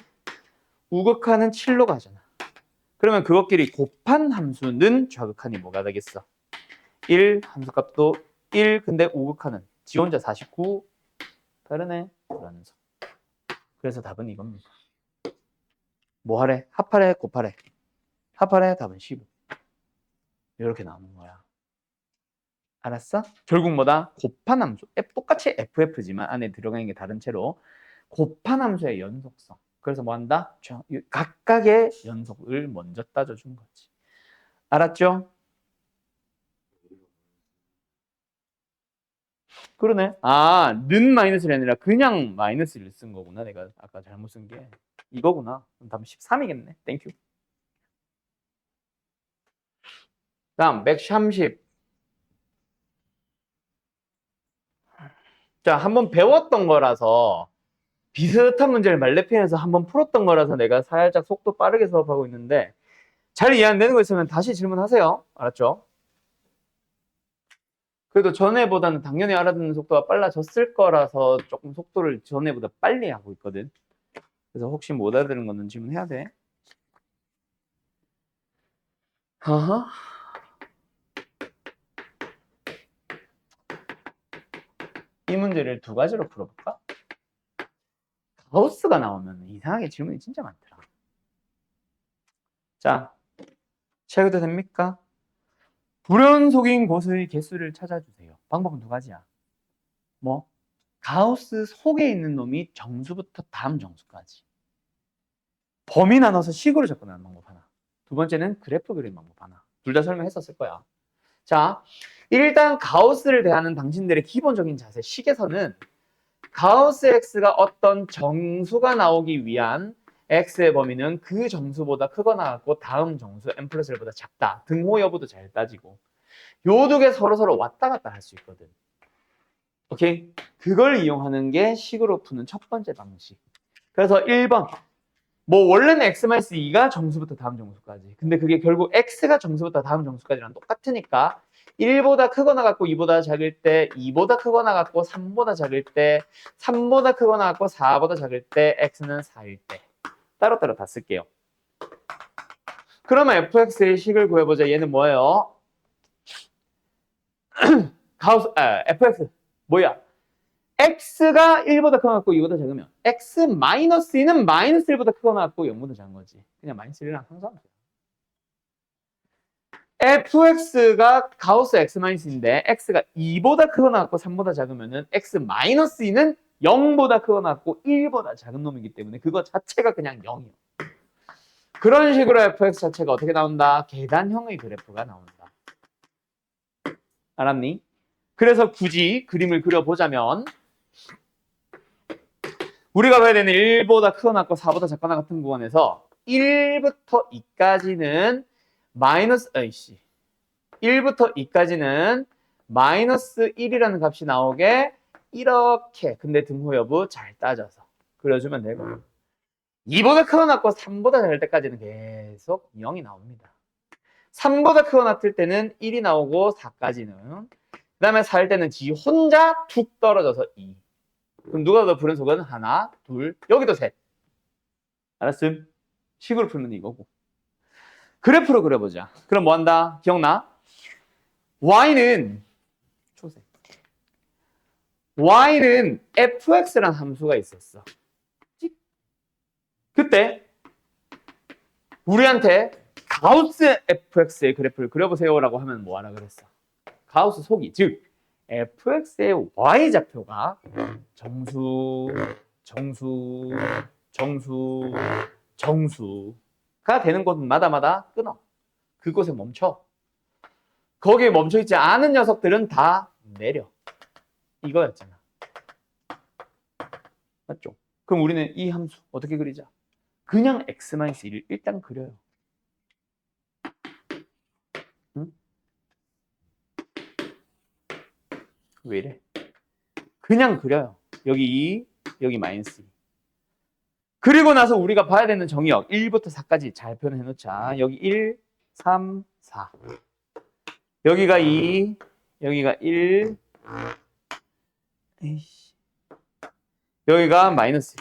우극한은 7로 가잖아. 그러면 그것끼리 곱한 함수는 좌극한이 뭐가 되겠어? 1, 함수값도 1, 근데 우극한은 지 혼자 49, 다르네. 라면서. 그래서 답은 이겁니다. 뭐 하래? 합하래? 곱하래? 합하래? 답은 15. 이렇게 나오는 거야. 알았어? 결국 뭐다? 곱한 함수. 똑같이 FF지만 안에 들어가 있는 게 다른 채로 곱한 함수의 연속성. 그래서 뭐 한다? 각각의 연속을 먼저 따져준 거지. 알았죠? 그러네. 아, 는 마이너스가 아니라 그냥 마이너스를 쓴 거구나. 내가 아까 잘못 쓴 게. 이거구나. 그럼 답은 13이겠네. 땡큐. 다음 130. 자, 한번 배웠던 거라서 비슷한 문제를 말레편에서 한번 풀었던 거라서 내가 살짝 속도 빠르게 수업하고 있는데 잘 이해 안 되는 거 있으면 다시 질문하세요. 알았죠? 그래도 전에보다는 당연히 알아듣는 속도가 빨라졌을 거라서 조금 속도를 전에보다 빨리 하고 있거든. 그래서 혹시 못 알아듣는 거는 질문해야 돼. 어허. 이 문제를 두 가지로 풀어볼까? 가우스가 나오면 이상하게 질문이 진짜 많더라. 자, 채워도 됩니까? 불연속인 곳의 개수를 찾아주세요. 방법은 두 가지야. 뭐? 가우스 속에 있는 놈이 정수부터 다음 정수까지. 범위 나눠서 식으로 접근하는 방법 하나. 두 번째는 그래프 그리는 방법 하나. 둘 다 설명했었을 거야. 자, 일단 가우스를 대하는 당신들의 기본적인 자세, 식에서는 가우스 x가 어떤 정수가 나오기 위한 x의 범위는 그 정수보다 크거나 같고 다음 정수 n 플러스 1보다 작다. 등호 여부도 잘 따지고. 요 두 개 서로 왔다 갔다 할 수 있거든. 오케이? 그걸 이용하는 게 식으로 푸는 첫 번째 방식. 그래서 1번. 뭐 원래는 x-2가 정수부터 다음 정수까지. 근데 그게 결국 x가 정수부터 다음 정수까지랑 똑같으니까 1보다 크거나 같고 2보다 작을 때, 2보다 크거나 같고 3보다 작을 때, 3보다 크거나 같고 4보다 작을 때, x는 4일 때. 따로따로 다 쓸게요. 그러면 fx의 식을 구해보자. 얘는 뭐예요? fx 뭐야? x가 1보다 크거나 같고 2보다 작으면 x-2는 마이너스 1보다 크거나 같고 0보다 작은 거지. 그냥 마이너스 1이랑 상수하면 돼. fx가 가우스 x-인데 x가 2보다 크거나 같고 3보다 작으면은 x-2는 0보다 크거나 같고 1보다 작은 놈이기 때문에 그거 자체가 그냥 0이에요. 그런 식으로 fx 자체가 어떻게 나온다? 계단형의 그래프가 나온다. 알았니? 그래서 굳이 그림을 그려보자면 우리가 봐야 되는 1보다 크거나 같고 4보다 작거나 같은 구간에서 1부터 2까지는 마이너스 1부터 2까지는 마이너스 1이라는 값이 나오게 이렇게 근데 등호 여부 잘 따져서 그려주면 되고 2보다 크거나 같고 3보다 작을 때까지는 계속 0이 나옵니다. 3보다 크거나 같을 때는 1이 나오고 4까지는 그 다음에 4일 때는 지 혼자 툭 떨어져서 2. 그럼 누가 더 불연속은? 하나, 둘, 여기도 셋. 알았음? 식으로 풀면 이거고. 그래프로 그려보자. 그럼 뭐 한다? 기억나? y는 fx라는 함수가 있었어. 그때 우리한테 가우스 fx의 그래프를 그려보세요라고 하면 뭐 하라 그랬어? 가우스 속이, 즉 fx의 y좌표가 정수, 정수, 정수, 정수가 되는 곳마다 끊어. 그곳에 멈춰. 거기에 멈춰있지 않은 녀석들은 다 내려. 이거였잖아. 맞죠? 그럼 우리는 이 함수 어떻게 그리자? 그냥 x-1을 일단 그려요. 응? 왜 이래? 그냥 그려요. 여기 2, 여기 마이너스 2. 그리고 나서 우리가 봐야 되는 정의역 1부터 4까지 잘 표현해 놓자. 여기 1, 3, 4. 여기가 2, 여기가 1, 여기가 마이너스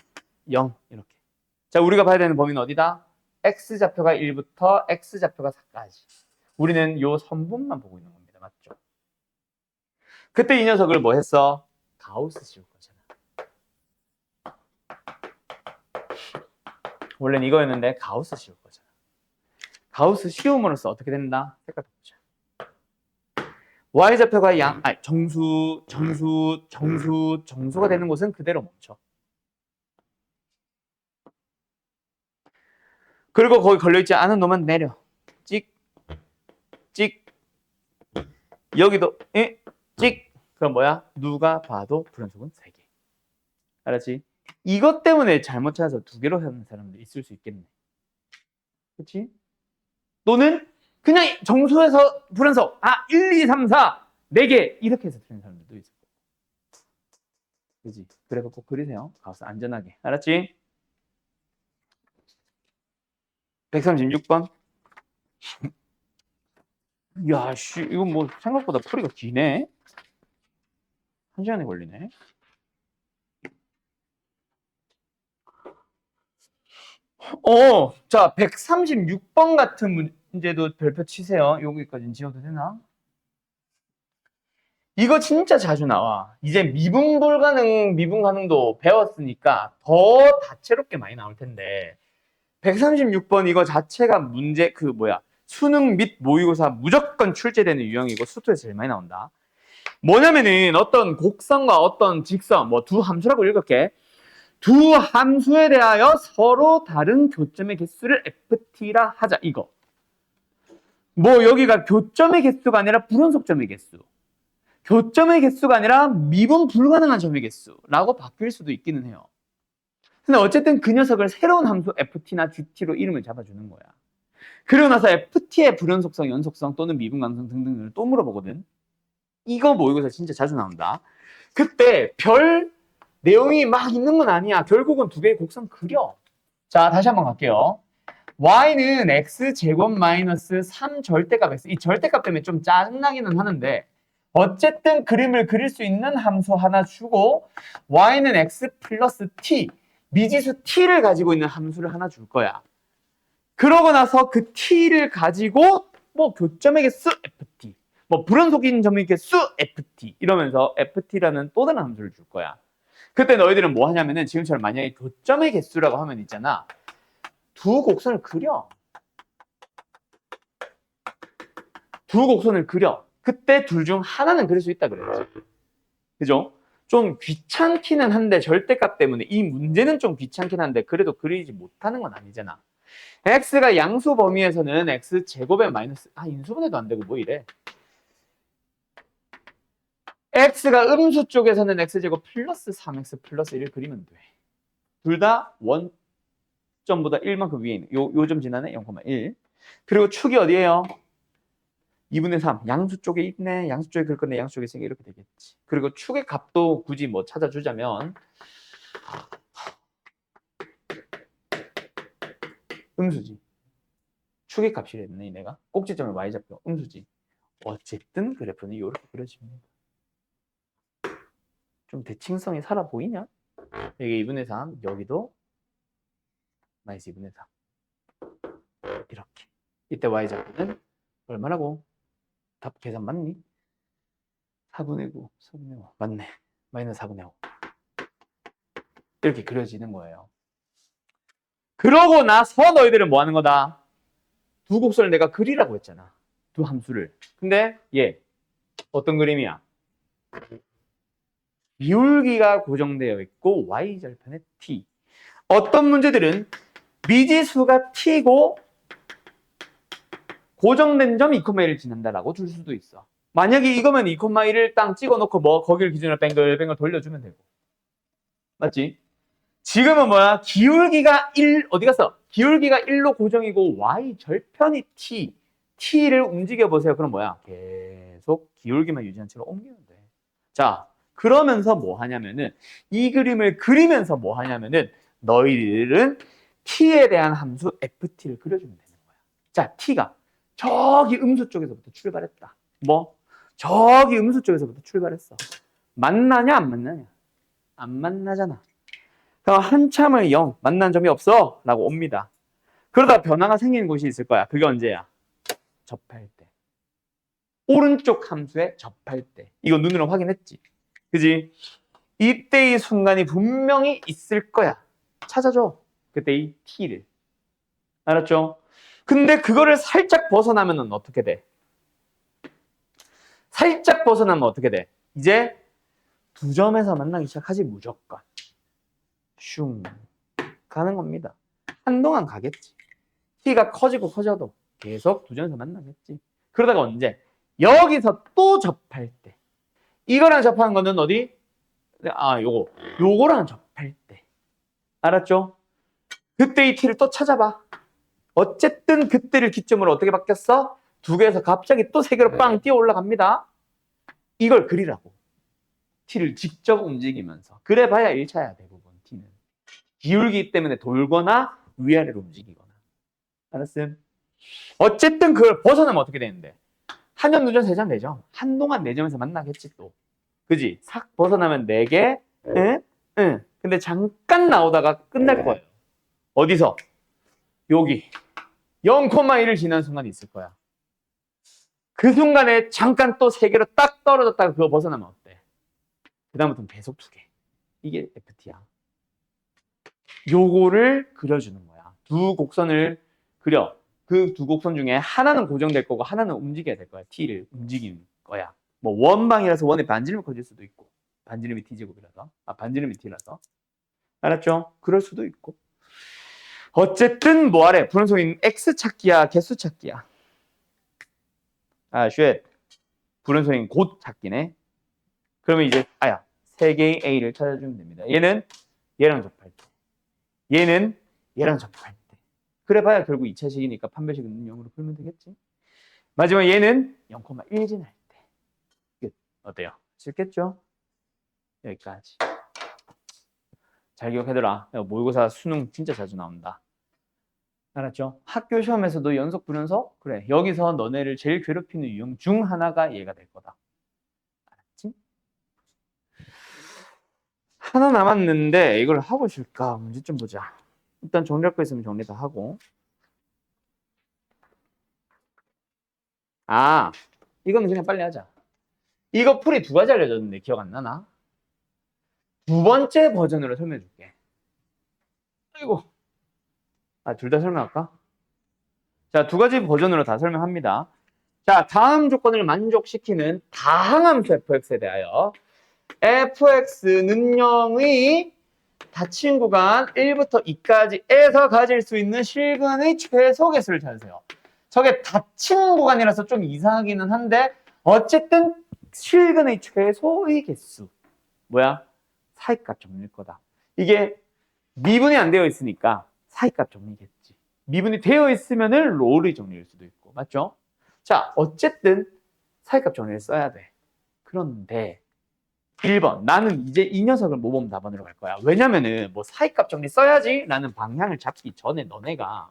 0 이렇게. 자, 우리가 봐야 되는 범위는 어디다? x좌표가 1부터 x좌표가 4까지. 우리는 요 선분만 보고 있는 겁니다. 맞죠? 그때 이 녀석을 뭐 했어? 가우스 씌울 거잖아. 원래는 이거였는데 가우스 씌울 거잖아. 가우스 씌움으로써 어떻게 된다? 색깔 보자. y좌표가 정수가 되는 곳은 그대로 멈춰. 그리고 거기 걸려있지 않은 놈은 내려. 찍, 찍. 여기도 찍. 그럼 뭐야? 누가 봐도 불연속은 3개. 알았지? 이것 때문에 잘못 찾아서 2개로 하는 사람도 있을 수 있겠네. 그렇지? 또는 그냥 정수에서 불연속 1, 2, 3, 4 4개 이렇게 해서 틀린 사람들도 있을 거고. 그렇지? 그래서 꼭 그리세요. 가서 안전하게. 알았지? 136번. 야, 씨, 이거 뭐 생각보다 풀이가 기네. 1시간이 걸리네. 자, 136번 같은 문제도 별표 치세요. 여기까지는 지워도 되나? 이거 진짜 자주 나와. 이제 미분 불가능, 미분 가능도 배웠으니까 더 다채롭게 많이 나올 텐데 136번 이거 자체가 문제 수능 및 모의고사 무조건 출제되는 유형이고 수투에서 제일 많이 나온다. 뭐냐면은 어떤 곡선과 어떤 직선, 뭐 두 함수라고 읽을게. 두 함수에 대하여 서로 다른 교점의 개수를 ft라 하자. 이거. 뭐 여기가 교점의 개수가 아니라 불연속점의 개수. 교점의 개수가 아니라 미분 불가능한 점의 개수라고 바뀔 수도 있기는 해요. 근데 어쨌든 그 녀석을 새로운 함수 ft나 gt로 이름을 잡아주는 거야. 그리고 나서 ft의 불연속성, 연속성 또는 미분 가능성 등등을 또 물어보거든. 이거 모의고사 진짜 자주 나온다. 그때 별 내용이 막 있는 건 아니야. 결국은 2개의 곡선 그려. 자, 다시 한번 갈게요. y는 x제곱 마이너스 3 절대값 x. 이 절대값 때문에 좀 짜증나기는 하는데 어쨌든 그림을 그릴 수 있는 함수 하나 주고 y는 x 플러스 t, 미지수 t를 가지고 있는 함수를 하나 줄 거야. 그러고 나서 그 t를 가지고 뭐 교점의 개수 ft, 뭐 불연속인 점의 개수 ft 이러면서 ft라는 또 다른 함수를 줄 거야. 그때 너희들은 뭐 하냐면은 지금처럼 만약에 교점의 개수라고 하면 있잖아. 두 곡선을 그려. 두 곡선을 그려. 그때 둘 중 하나는 그릴 수 있다 그랬지. 그죠? 좀 귀찮기는 한데 절대값 때문에 이 문제는 좀 귀찮긴 한데 그래도 그리지 못하는 건 아니잖아. x가 양수 범위에서는 x제곱에 마이너스 인수분해도 안 되고 뭐 이래. x가 음수 쪽에서는 x제곱 플러스 3x 플러스 1을 그리면 돼. 둘 다 원점보다 1만큼 위에 있는 요 점 지나네 0,1. 그리고 축이 어디예요? 2분의 3. 양수 쪽에 있네. 양수 쪽에 그럴 건데 양수 쪽에 있으니까 이렇게 되겠지. 그리고 축의 값도 굳이 뭐 찾아주자면 음수지. 축의 값이랬네 내가. 꼭지점의 y좌표 음수지. 어쨌든 그래프는 이렇게 그려집니다. 좀 대칭성이 살아 보이냐? 여기 2분의 3, 여기도 마이너스 2분의 3. 이렇게. 이때 y좌표는 얼마라고? 답 계산 맞니? 4분의 9, 4분의 5. 맞네. 마이너스 4분의 5. 이렇게 그려지는 거예요. 그러고 나서 너희들은 뭐 하는 거다? 두 곡선을 내가 그리라고 했잖아. 두 함수를. 근데 얘 어떤 그림이야? 기울기가 고정되어 있고 y절편에 t. 어떤 문제들은 미지수가 t고 고정된 점 2,1을 지난다라고 줄 수도 있어. 만약에 이거면 2,1을 딱 찍어놓고 뭐 거기를 기준으로 뱅글뱅글 돌려주면 되고. 맞지? 지금은 뭐야? 기울기가 1 어디 갔어? 기울기가 1로 고정이고 y절편이 t. t를 움직여 보세요. 그럼 뭐야? 계속 기울기만 유지한 채로 옮기면 돼. 자, 그러면서 뭐 하냐면은 이 그림을 그리면서 뭐 하냐면은 너희들은 t에 대한 함수 ft를 그려주면 되는 거야. 자, t가 저기 음수 쪽에서부터 출발했다. 뭐? 저기 음수 쪽에서부터 출발했어. 만나냐 안 만나냐? 안 만나잖아. 그럼 한참을 0, 만난 점이 없어 라고 옵니다. 그러다 변화가 생기는 곳이 있을 거야. 그게 언제야? 접할 때. 오른쪽 함수에 접할 때. 이거 눈으로 확인했지? 그지? 이때의 순간이 분명히 있을 거야. 찾아줘. 그때의 t를. 알았죠? 근데 그거를 살짝 벗어나면 어떻게 돼? 살짝 벗어나면 어떻게 돼? 이제 두 점에서 만나기 시작하지 무조건. 슝 가는 겁니다. 한동안 가겠지. t가 커지고 커져도 계속 두 점에서 만나겠지. 그러다가 언제? 여기서 또 접할 때. 이거랑 접하는 거는 어디? 아, 요거랑 접할 때. 알았죠? 그때 이 t를 또 찾아봐. 어쨌든 그때를 기점으로 어떻게 바뀌었어? 두 개에서 갑자기 또 세 개로 빵 뛰어 올라갑니다. 이걸 그리라고. t를 직접 움직이면서. 그래 봐야 1차야 대부분 t는. 기울기 때문에 돌거나 위아래로 움직이거나. 알았음? 어쨌든 그걸 벗어나면 어떻게 되는데? 한 점, 두 점, 세 점, 네 점. 한동안 네 점에서 만나겠지 또. 그지? 싹 벗어나면 네 개. 응? 응. 근데 잠깐 나오다가 끝날 거예요. 어디서? 여기. 0,1을 지난 순간이 있을 거야. 그 순간에 잠깐 또 세 개로 딱 떨어졌다가 그거 벗어나면 어때? 그 다음부터는 계속 두 개. 이게 FT야. 요거를 그려주는 거야. 두 곡선을 그려. 그 두 곡선 중에 하나는 고정될 거고 하나는 움직여야 될 거야. T를 움직이는 거야. 뭐 원방이라서 원의 반지름이 커질 수도 있고 반지름이 T제곱이라서 반지름이 T라서 알았죠? 그럴 수도 있고 어쨌든 뭐하래? 불연속인 X 찾기야 개수 찾기야. 쉣. 불연속인 곧 찾기네. 그러면 이제 세 개의 A를 찾아주면 됩니다. 얘는 얘랑 접할 때 얘는 얘랑 접할 때 그래 봐야 결국 2차식이니까 판별식은 0으로 풀면 되겠지. 마지막 얘는 0,1 지날 때. 끝. 어때요? 쉽겠죠? 여기까지. 잘 기억해둬라. 모의고사 수능 진짜 자주 나온다. 알았죠? 학교 시험에서도 연속 불연속? 그래. 여기서 너네를 제일 괴롭히는 유형 중 하나가 얘가 될 거다. 알았지? 하나 남았는데 이걸 하고 싶을까? 문제 좀 보자. 일단 정리할 거 있으면 정리 다 하고. 이거는 그냥 빨리 하자. 이거 풀이 두 가지 알려줬는데 기억 안 나나? 두 번째 버전으로 설명해 줄게. 아이고. 둘 다 설명할까? 자, 두 가지 버전으로 다 설명합니다. 자, 다음 조건을 만족시키는 다항함수 fx에 대하여 fx 능령의 닫힌 구간 1부터 2까지에서 가질 수 있는 실근의 최소 개수를 찾으세요. 저게 닫힌 구간이라서 좀 이상하기는 한데 어쨌든 실근의 최소의 개수 뭐야? 사이값 정리일 거다. 이게 미분이 안 되어 있으니까 사이값 정리겠지. 미분이 되어 있으면은 롤의 정리일 수도 있고 맞죠? 자, 어쨌든 사이값 정리를 써야 돼. 그런데 1번 나는 이제 이 녀석을 모범 답안으로 갈 거야. 왜냐면은 뭐 사이값 정리 써야지 라는 방향을 잡기 전에 너네가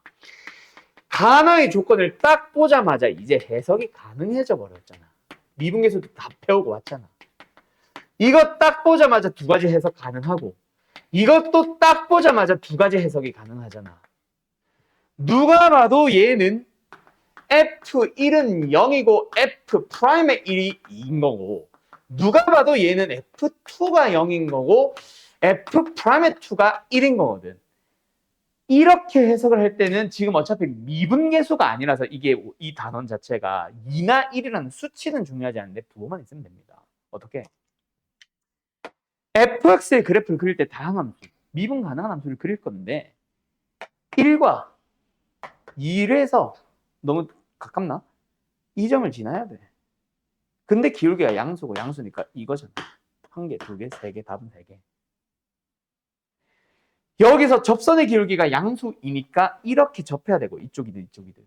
가나의 조건을 딱 보자마자 이제 해석이 가능해져 버렸잖아. 미분계수도 다 배우고 왔잖아. 이거 딱 보자마자 두 가지 해석 가능하고 이것도 딱 보자마자 두 가지 해석이 가능하잖아. 누가 봐도 얘는 F1은 0이고 F'의 1이 2인 거고 누가 봐도 얘는 F2가 0인 거고 F'의 2가 1인 거거든. 이렇게 해석을 할 때는 지금 어차피 미분계수가 아니라서 이게 이 단원 자체가 2나 1이라는 수치는 중요하지 않은데 부호만 있으면 됩니다. 어떻게? fx의 그래프를 그릴 때 다항함수, 미분 가능한 함수를 그릴 건데 1과 2에서 너무 가깝나? 이 점을 지나야 돼. 근데 기울기가 양수고 양수니까 이거잖아. 1개, 2개, 3개, 답은 3개. 여기서 접선의 기울기가 양수이니까 이렇게 접해야 되고 이쪽이든 이쪽이든.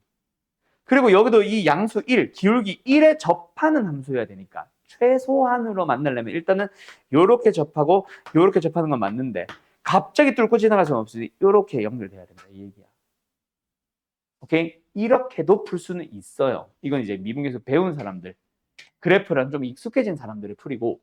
그리고 여기도 이 양수 1, 기울기 1에 접하는 함수여야 되니까 최소한으로 만나려면 일단은 요렇게 접하고 요렇게 접하는 건 맞는데 갑자기 뚫고 지나갈 수는 없으니 요렇게 연결돼야 된다 이 얘기야. 오케이? 이렇게도 풀 수는 있어요. 이건 이제 미분계수 배운 사람들, 그래프랑 좀 익숙해진 사람들의 풀이고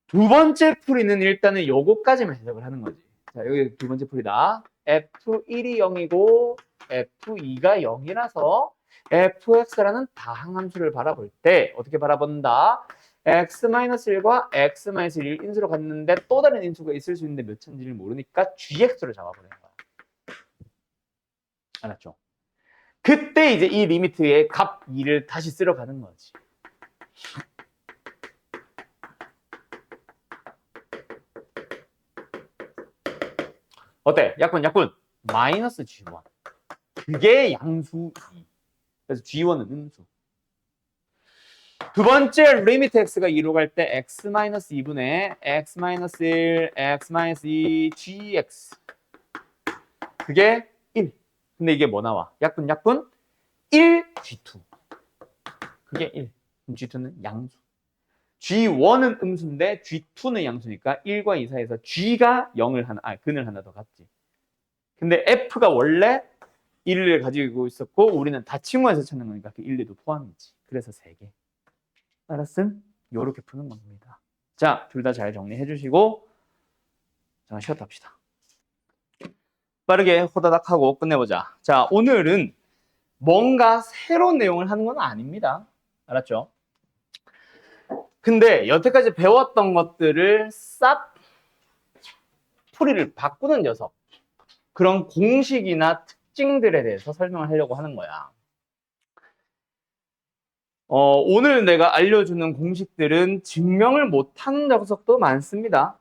두 번째 풀이는 일단은 요거까지만 해석을 하는 거지. 자, 여기 두 번째 풀이다. F1이 0이고 F2가 0이라서 fx라는 다항함수를 바라볼 때 어떻게 바라본다? x-1과 x-1 인수로 갔는데 또 다른 인수가 있을 수 있는데 몇 차인지를 모르니까 gx로 잡아보는 거야. 알았죠? 그때 이제 이 리미트의 값 2를 다시 쓸어 가는 거지. 어때? 약분. 마이너스 G1. 그게 양수 2. 그래서 G1은 음수. 두 번째 리미트 x가 2로 갈 때 x-2분의 x-1, x-2, gx. 그게 1. 근데 이게 뭐 나와? 약분. 1, G2. 그게 1. 그럼 G2는 양수. G1은 음수인데 G2는 양수니까 1과 2 사이에서 G가 0을 근을 하나 더 갖지. 근데 F가 원래 1을 가지고 있었고 우리는 다칭화해서 찾는 거니까 그 1, 2도 포함이지. 그래서 3개. 알았음? 요렇게 푸는 겁니다. 자, 둘 다 잘 정리해 주시고 잠깐 쉬었다 합시다. 빠르게 호다닥 하고 끝내보자. 자, 오늘은 뭔가 새로운 내용을 하는 건 아닙니다. 알았죠? 근데 여태까지 배웠던 것들을 싹 풀이를 바꾸는 녀석, 그런 공식이나 특징들에 대해서 설명을 하려고 하는 거야. 오늘 내가 알려주는 공식들은 증명을 못하는 녀석도 많습니다.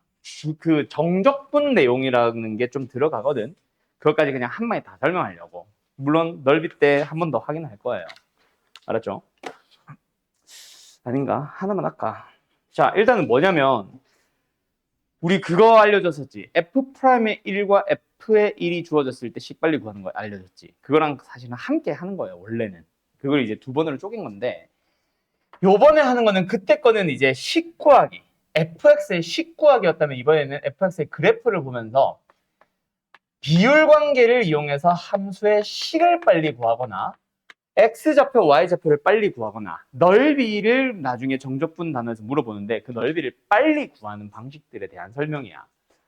그 정적분 내용이라는 게 좀 들어가거든. 그것까지 그냥 한 마디 다 설명하려고. 물론 넓이 때 한 번 더 확인할 거예요. 알았죠? 아닌가? 하나만 할까? 자, 일단은 뭐냐면 우리 그거 알려줬었지. F'의 1과 F의 1이 주어졌을 때 식 빨리 구하는 거 알려줬지. 그거랑 사실은 함께 하는 거예요, 원래는. 그걸 이제 두 번으로 쪼갠 건데 요번에 하는 거는 그때 거는 이제 식 구하기. fx의 식 구하기였다면 이번에는 fx의 그래프를 보면서 비율 관계를 이용해서 함수의 식을 빨리 구하거나 x좌표, y좌표를 빨리 구하거나 넓이를 나중에 정적분 단어에서 물어보는데 그 넓이를 빨리 구하는 방식들에 대한 설명이야.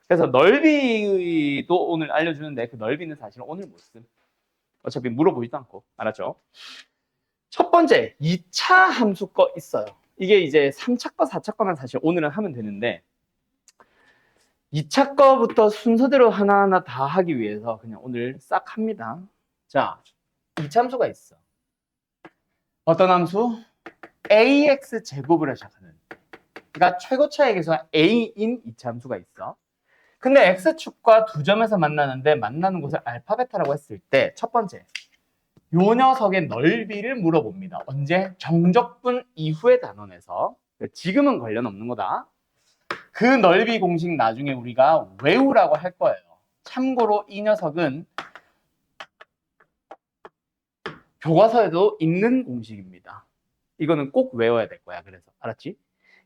그래서 넓이도 오늘 알려주는데 그 넓이는 사실 오늘 못 쓴. 어차피 물어보지도 않고. 알았죠? 첫 번째, 2차 함수 거 있어요. 이게 이제 3차 거, 4차 거만 사실 오늘은 하면 되는데 2차 거부터 순서대로 하나하나 다 하기 위해서 그냥 오늘 싹 합니다. 자, 2차 함수가 있어. 어떤 함수? ax 제곱으로 시작하는. 그러니까 최고차의 계수가 a인 2차 함수가 있어. 근데 x축과 두 점에서 만나는데 만나는 곳을 알파, 베타라고 했을 때 첫 번째, 요 녀석의 넓이를 물어봅니다. 언제? 정적분 이후의 단원에서. 지금은 관련 없는 거다. 그 넓이 공식 나중에 우리가 외우라고 할 거예요. 참고로 이 녀석은 교과서에도 있는 공식입니다. 이거는 꼭 외워야 될 거야. 그래서 알았지?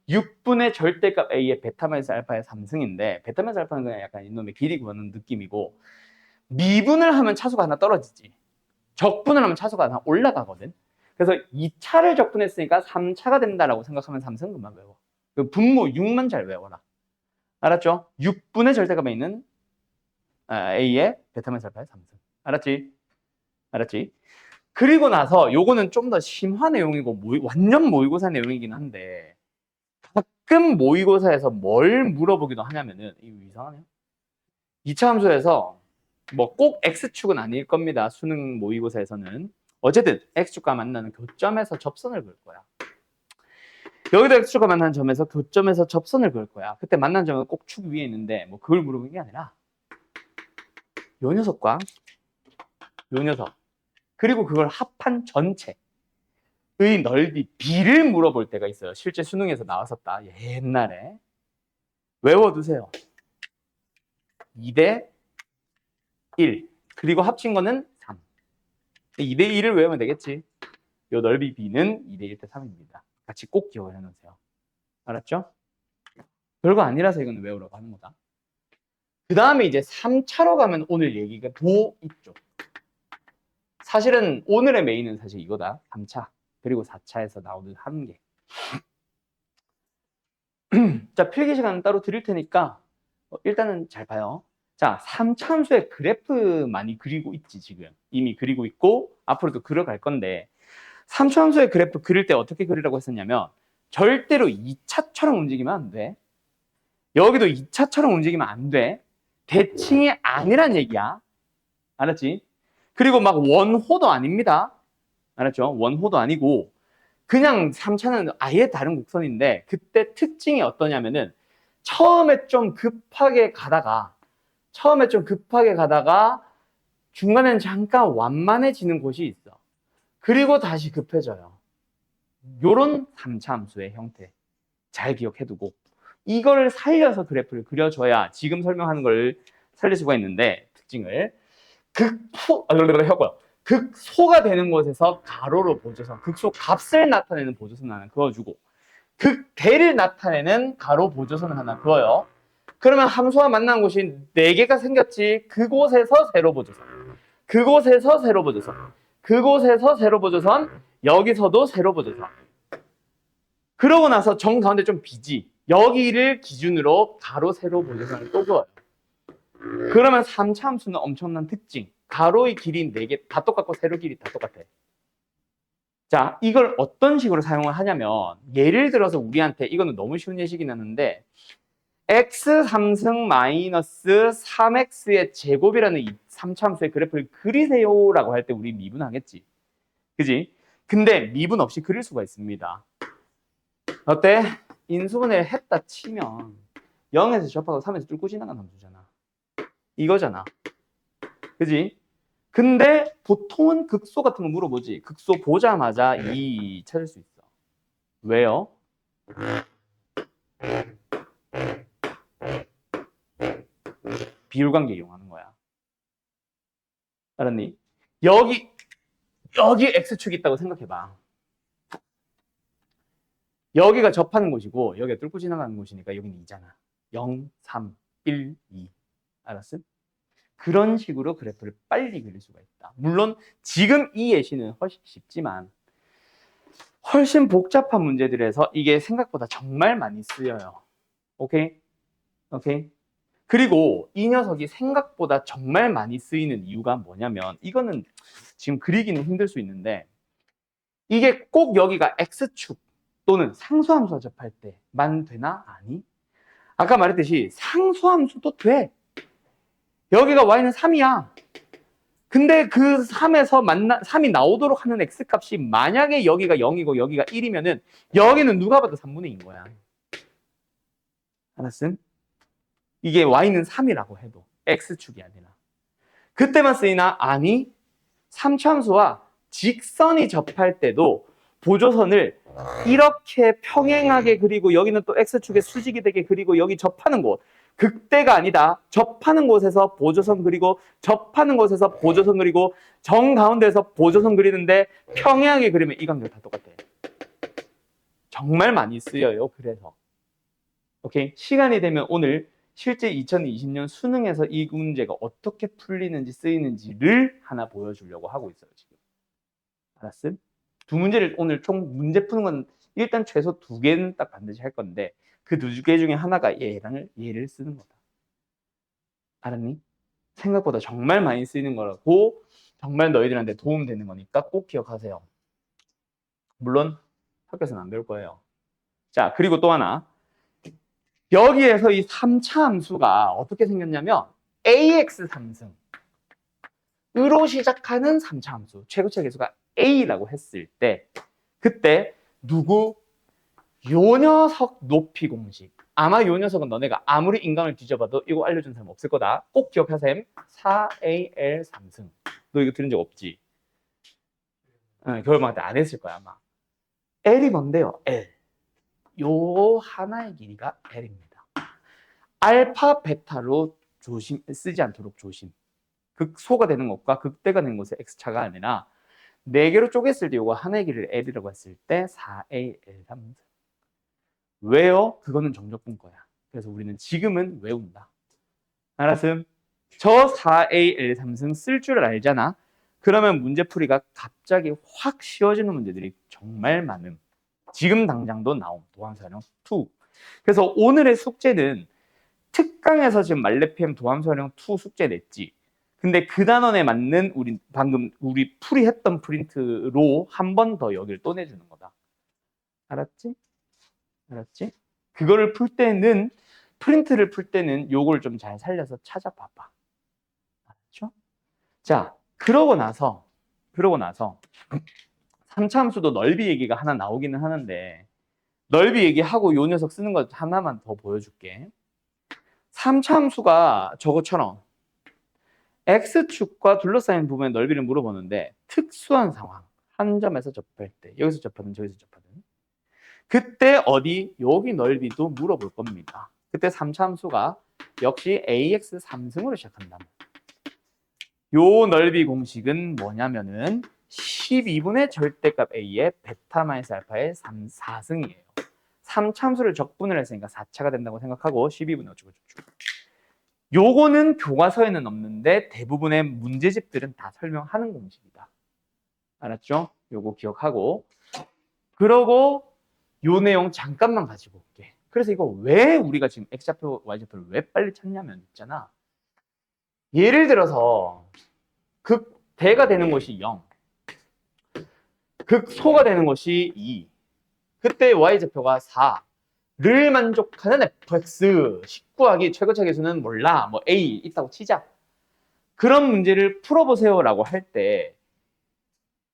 6분의 절대값 a의 베타-알파의 3승인데 베타-알파는 그냥 약간 이놈의 길이 구하는 느낌이고 미분을 하면 차수가 하나 떨어지지. 적분을 하면 차수가 하나 올라가거든. 그래서 2차를 적분했으니까 3차가 된다라고 생각하면 3승 금방 외워. 그 분모 6만 잘 외워라. 알았죠? 6분의 절대값에 있는 a의 베타-알파의 3승. 알았지? 알았지? 그리고 나서 요거는 좀 더 심화 내용이고 완전 모의고사 내용이긴 한데 가끔 모의고사에서 뭘 물어보기도 하냐면은 이거 이상하네요. 2차 함수에서 뭐 꼭 X축은 아닐 겁니다. 수능 모의고사에서는. 어쨌든 X축과 만나는 교점에서 접선을 그을 거야. 여기도 X축과 만나는 점에서 교점에서 접선을 그을 거야. 그때 만난 점은 꼭 축 위에 있는데 뭐 그걸 물어보는 게 아니라 요 녀석과 요 녀석 그리고 그걸 합한 전체의 넓이 B를 물어볼 때가 있어요. 실제 수능에서 나왔었다. 옛날에. 외워두세요. 2대 1. 그리고 합친 거는 3. 2대 1을 외우면 되겠지. 요 넓이 B는 2대 1대 3입니다. 같이 꼭 기억을 해놓으세요. 알았죠? 별거 아니라서 이건 외우라고 하는 거다. 그 다음에 이제 3차로 가면 오늘 얘기가 도 이쪽. 사실은 오늘의 메인은 사실 이거다. 3차. 그리고 4차에서 나오는 한계. 자, 필기 시간은 따로 드릴 테니까 일단은 잘 봐요. 자, 3차 함수의 그래프 많이 그리고 있지, 지금. 이미 그리고 있고 앞으로도 그려갈 건데 3차 함수의 그래프 그릴 때 어떻게 그리라고 했었냐면 절대로 2차처럼 움직이면 안 돼. 여기도 2차처럼 움직이면 안 돼. 대칭이 아니란 얘기야. 알았지? 그리고 막 원호도 아닙니다. 알았죠? 원호도 아니고 그냥 3차는 아예 다른 곡선인데 그때 특징이 어떠냐면은 처음에 좀 급하게 가다가 중간엔 잠깐 완만해지는 곳이 있어. 그리고 다시 급해져요. 요런 3차 함수의 형태 잘 기억해두고 이걸 살려서 그래프를 그려줘야 지금 설명하는 걸 살릴 수가 있는데 특징을 극소가 되는 곳에서 가로로 보조선, 극소 값을 나타내는 보조선 하나 그어주고 극대를 나타내는 가로 보조선 하나 그어요. 그러면 함수와 만난 곳이 4개가 생겼지. 그곳에서 세로 보조선, 그곳에서 세로 보조선, 그곳에서 세로 보조선, 여기서도 세로 보조선. 그러고 나서 정 가운데 좀 비지. 여기를 기준으로 가로 세로 보조선을 또 그어요. 그러면 3차 함수는 엄청난 특징. 가로의 길이 4개 다 똑같고 세로 길이 다 똑같아. 자, 이걸 어떤 식으로 사용을 하냐면 예를 들어서 우리한테 이거는 너무 쉬운 예시긴 하는데 x 3승 마이너스 3x의 제곱이라는 이 3차 함수의 그래프를 그리세요라고 할 때 우리 미분하겠지. 그지? 근데 미분 없이 그릴 수가 있습니다. 어때? 인수분해를 했다 치면 0에서 접하고 3에서 뚫고 지나간 함수잖아. 이거잖아. 그지? 근데 보통은 극소 같은 거 물어보지. 극소 보자마자 2 찾을 수 있어. 왜요? 비율관계 이용하는 거야. 알았니? 여기 X축이 있다고 생각해봐. 여기가 접하는 곳이고 여기가 뚫고 지나가는 곳이니까 여기는 2잖아. 0, 3, 1, 2. 알았음? 그런 식으로 그래프를 빨리 그릴 수가 있다. 물론 지금 이 예시는 훨씬 쉽지만 훨씬 복잡한 문제들에서 이게 생각보다 정말 많이 쓰여요. 오케이? 오케이? 그리고 이 녀석이 생각보다 정말 많이 쓰이는 이유가 뭐냐면 이거는 지금 그리기는 힘들 수 있는데 이게 꼭 여기가 X축 또는 상수함수와 접할 때만 되나? 아니. 아까 말했듯이 상수함수도 돼. 여기가 y는 3이야. 근데 그 3이 나오도록 하는 x값이 만약에 여기가 0이고 여기가 1이면은 여기는 누가 봐도 3분의 2인 거야. 알았음? 이게 y는 3이라고 해도 x축이 아니라. 그때만 쓰이나? 아니. 3차함수와 직선이 접할 때도 보조선을 이렇게 평행하게 그리고 여기는 또 x축의 수직이 되게 그리고 여기 접하는 곳. 극대가 아니다. 접하는 곳에서 보조선 그리고 접하는 곳에서 보조선 그리고 정 가운데에서 보조선 그리는데 평행하게 그리면 이 관계가 다 똑같아. 정말 많이 쓰여요. 그래서 오케이. 시간이 되면 오늘 실제 2020년 수능에서 이 문제가 어떻게 풀리는지 쓰이는지를 하나 보여주려고 하고 있어요. 지금. 알았음? 두 문제를 오늘 총 문제 푸는 건 일단 최소 2개는 딱 반드시 할 건데 그 2개 중에 하나가 얘를 쓰는 거다. 알았니? 생각보다 정말 많이 쓰이는 거라고 정말 너희들한테 도움되는 거니까 꼭 기억하세요. 물론 학교에서는 안 배울 거예요. 자, 그리고 또 하나. 여기에서 이 3차 함수가 어떻게 생겼냐면 AX 3승 으로 시작하는 3차 함수, 최고차 계수가 A라고 했을 때, 그때 누구? 요 녀석 높이 공식. 아마 요 녀석은 너네가 아무리 인강을 뒤져봐도 이거 알려준 사람 없을 거다. 꼭 기억하셈. 4AL 3승. 너 이거 들은 적 없지? 겨울방학 때 안 했을 거야, 아마. L이 뭔데요? L. 요 하나의 길이가 L입니다. 알파, 베타로 쓰지 않도록 조심. 극소가 되는 것과 극대가 되는 것의 X차가 아니라 4개로 쪼갰을 때 요거 하나의 길이를 L이라고 했을 때 4AL 3승. 왜요? 그거는 정적분 거야. 그래서 우리는 지금은 외운다. 알았음? 저 4AL 3승 쓸 줄 알잖아. 그러면 문제풀이가 갑자기 확 쉬워지는 문제들이 정말 많음. 지금 당장도 나옴. 도함수활용 2. 그래서 오늘의 숙제는 특강에서 지금 말레피엠 도함수활용 2 숙제 냈지. 근데 그 단원에 맞는 방금 우리 풀이했던 프린트로 한 번 더 여기를 또 내주는 거다. 알았지? 알았지? 그거를 풀 때는 프린트를 풀 때는 요걸 좀 잘 살려서 찾아봐봐. 알았죠? 자, 그러고 나서 3차 함수도 넓이 얘기가 하나 나오기는 하는데 넓이 얘기하고 요 녀석 쓰는 거 하나만 더 보여줄게. 3차 함수가 저것처럼 X축과 둘러싸인 부분의 넓이를 물어보는데 특수한 상황, 한 점에서 접할 때, 여기서 접하든 저기서 접하든 그때 어디? 여기 넓이도 물어볼 겁니다. 그때 3차 함수가 역시 AX 3승으로 시작한다. 요 넓이 공식은 뭐냐면은 12분의 절대값 A의 베타 마이너스 알파의 4승이에요. 3차 함수를 적분을 했으니까 4차가 된다고 생각하고 12분의 어쩌고저쩌고. 요거는 교과서에는 없는데 대부분의 문제집들은 다 설명하는 공식이다. 알았죠? 요거 기억하고. 그러고 요 내용 잠깐만 가지고 올게. 그래서 이거 왜 우리가 지금 X좌표, Y좌표를 왜 빨리 찾냐면 있잖아. 예를 들어서 극대가 되는 것이 0, 극소가 되는 것이 2. 그때 Y좌표가 4를 만족하는 fx. 19하기 최고차 계수는 몰라. 뭐 A 있다고 치자. 그런 문제를 풀어보세요라고 할 때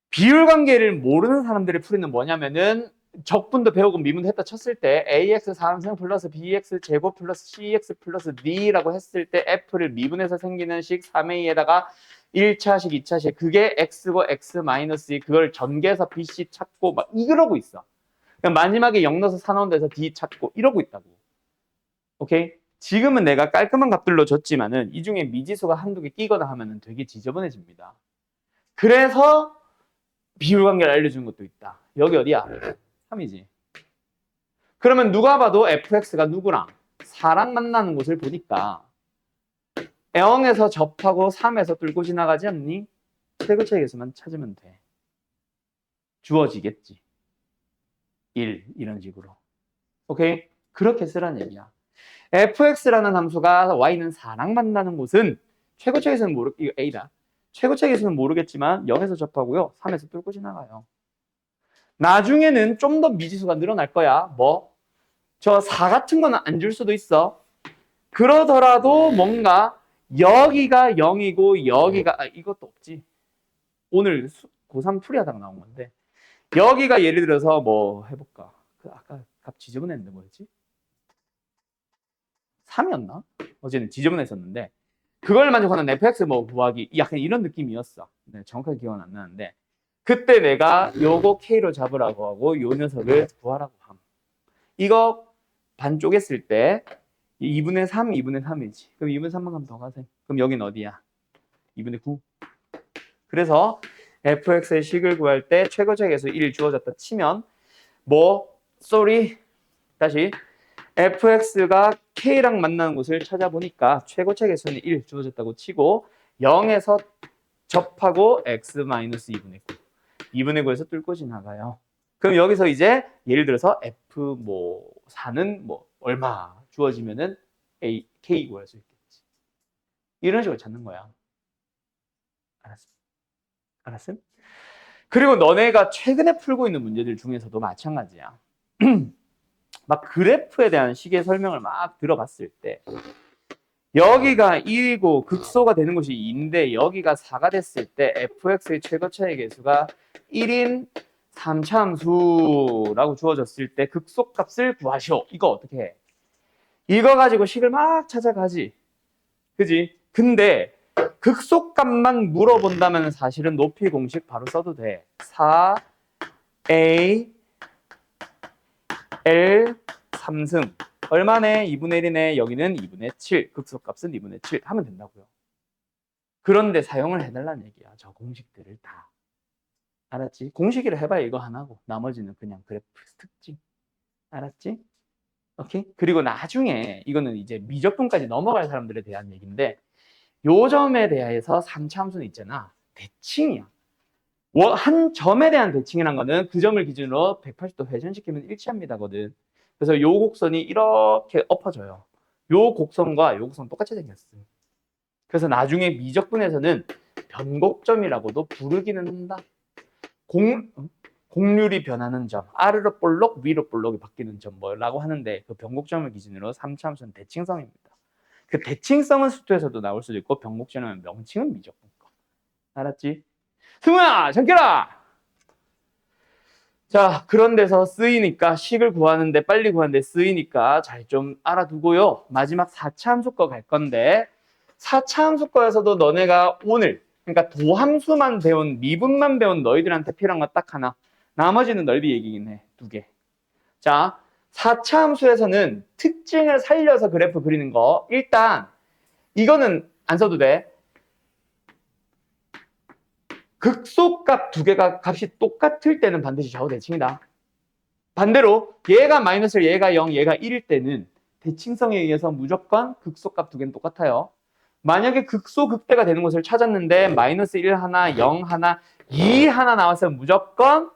비율 관계를 모르는 사람들의 풀이는 뭐냐면은 적분도 배우고 미분도 했다 쳤을 때 ax 3승 플러스 bx 제곱 플러스 cx 플러스 d라고 했을 때 f를 미분해서 생기는 식 3a에다가 1차식, 2차식 그게 x고 x 마이너스 2 그걸 전개해서 bc 찾고 막 이러고 있어. 마지막에 0 넣어서 4 넣은 데서 d 찾고 이러고 있다고. 오케이? 지금은 내가 깔끔한 값들로 줬지만은 이 중에 미지수가 한두 개 끼거나 하면은 되게 지저분해집니다. 그래서 비율 관계를 알려주는 것도 있다. 여기 어디야? 3이지. 그러면 누가 봐도 fx가 누구랑? 4랑 만나는 곳을 보니까 0에서 접하고 3에서 뚫고 지나가지 않니? 최고차 계수만 찾으면 돼. 주어지겠지. 1 이런 식으로. 오케이? 그렇게 쓰라는 얘기야. fx라는 함수가 y는 4랑 만나는 곳은 최고차 계수는 이거 a다. 최고차 계수는 모르겠지만 0에서 접하고요. 3에서 뚫고 지나가요. 나중에는 좀 더 미지수가 늘어날 거야. 뭐? 저 4 같은 거는 안 줄 수도 있어. 그러더라도 뭔가 여기가 0이고 여기가 이것도 없지. 오늘 고3 풀이하다가 나온 건데 여기가 예를 들어서 뭐 해볼까? 아까 값 지저분했는데 뭐였지? 3이었나? 어제는 지저분했었는데 그걸 만족하는 fx 뭐 구하기 약간 이런 느낌이었어. 네, 정확하게 기억은 안 나는데 그때 내가 요거 k로 잡으라고 하고 요 녀석을 구하라고 함. 이거 반 쪼갰을 때 2분의 3, 2분의 3이지. 그럼 2분의 3만큼 더 가세요. 그럼 여긴 어디야? 2분의 9. 그래서 fx의 식을 구할 때 최고차 계수 1 주어졌다 치면 다시 fx가 k랑 만나는 곳을 찾아보니까 최고차 계수는 1 주어졌다고 치고 0에서 접하고 x-2분의 9. 2분의 9에서 뚫고 지나가요. 그럼 여기서 이제 예를 들어서 f 4는 얼마 주어지면은 k 구할 수 있겠지. 이런 식으로 찾는 거야. 알았음? 그리고 너네가 최근에 풀고 있는 문제들 중에서도 마찬가지야. 막 그래프에 대한 식의 설명을 막 들어봤을 때 여기가 1이고 극소가 되는 곳이 2인데 여기가 4가 됐을 때 fx의 최고차의 개수가 1인 3차함수라고 주어졌을 때 극소값을 구하시오. 이거 어떻게 해? 이거 가지고 식을 막 찾아가지. 그지? 근데 극소값만 물어본다면 사실은 높이 공식 바로 써도 돼. 4a L 3승. 얼마네? 2분의 1이네. 여기는 2분의 7. 극소값은 2분의 7 하면 된다고요. 그런데 사용을 해달라는 얘기야. 저 공식들을 다. 알았지? 공식을 해봐야 이거 하나고 나머지는 그냥 그래프 특징. 알았지? 오케이? 그리고 나중에 이거는 이제 미적분까지 넘어갈 사람들에 대한 얘기인데 요 점에 대해서 3차 함수는 있잖아. 대칭이야. 한 점에 대한 대칭이라는 거는 그 점을 기준으로 180도 회전시키면 일치합니다거든. 그래서 요 곡선이 이렇게 엎어져요. 요 곡선과 요 곡선 똑같이 생겼어. 그래서 나중에 미적분에서는 변곡점이라고도 부르기는 한다. 곡률이 변하는 점, 아래로 볼록, 위로 볼록이 바뀌는 점 뭐라고 하는데 그 변곡점을 기준으로 3차 함수는 대칭성입니다. 그 대칭성은 수투에서도 나올 수도 있고 변곡점은 명칭은 미적분과. 알았지? 승우야, 잠깐라. 자, 그런 데서 쓰이니까 식을 구하는데 빨리 구하는데 쓰이니까 잘 좀 알아두고요. 마지막 4차 함수 거 갈 건데 4차 함수 거에서도 너네가 오늘 그러니까 도함수만 배운 미분만 배운 너희들한테 필요한 거 딱 하나. 나머지는 넓이 얘기긴 해. 2개. 자, 4차 함수에서는 특징을 살려서 그래프 그리는 거 일단 이거는 안 써도 돼. 극소값 2개가 값이 똑같을 때는 반드시 좌우 대칭이다. 반대로 얘가 마이너스 1, 얘가 0, 얘가 1일 때는 대칭성에 의해서 무조건 극소값 2개는 똑같아요. 만약에 극소 극대가 되는 것을 찾았는데 마이너스 1 하나, 0 하나, 2 하나 나왔으면 무조건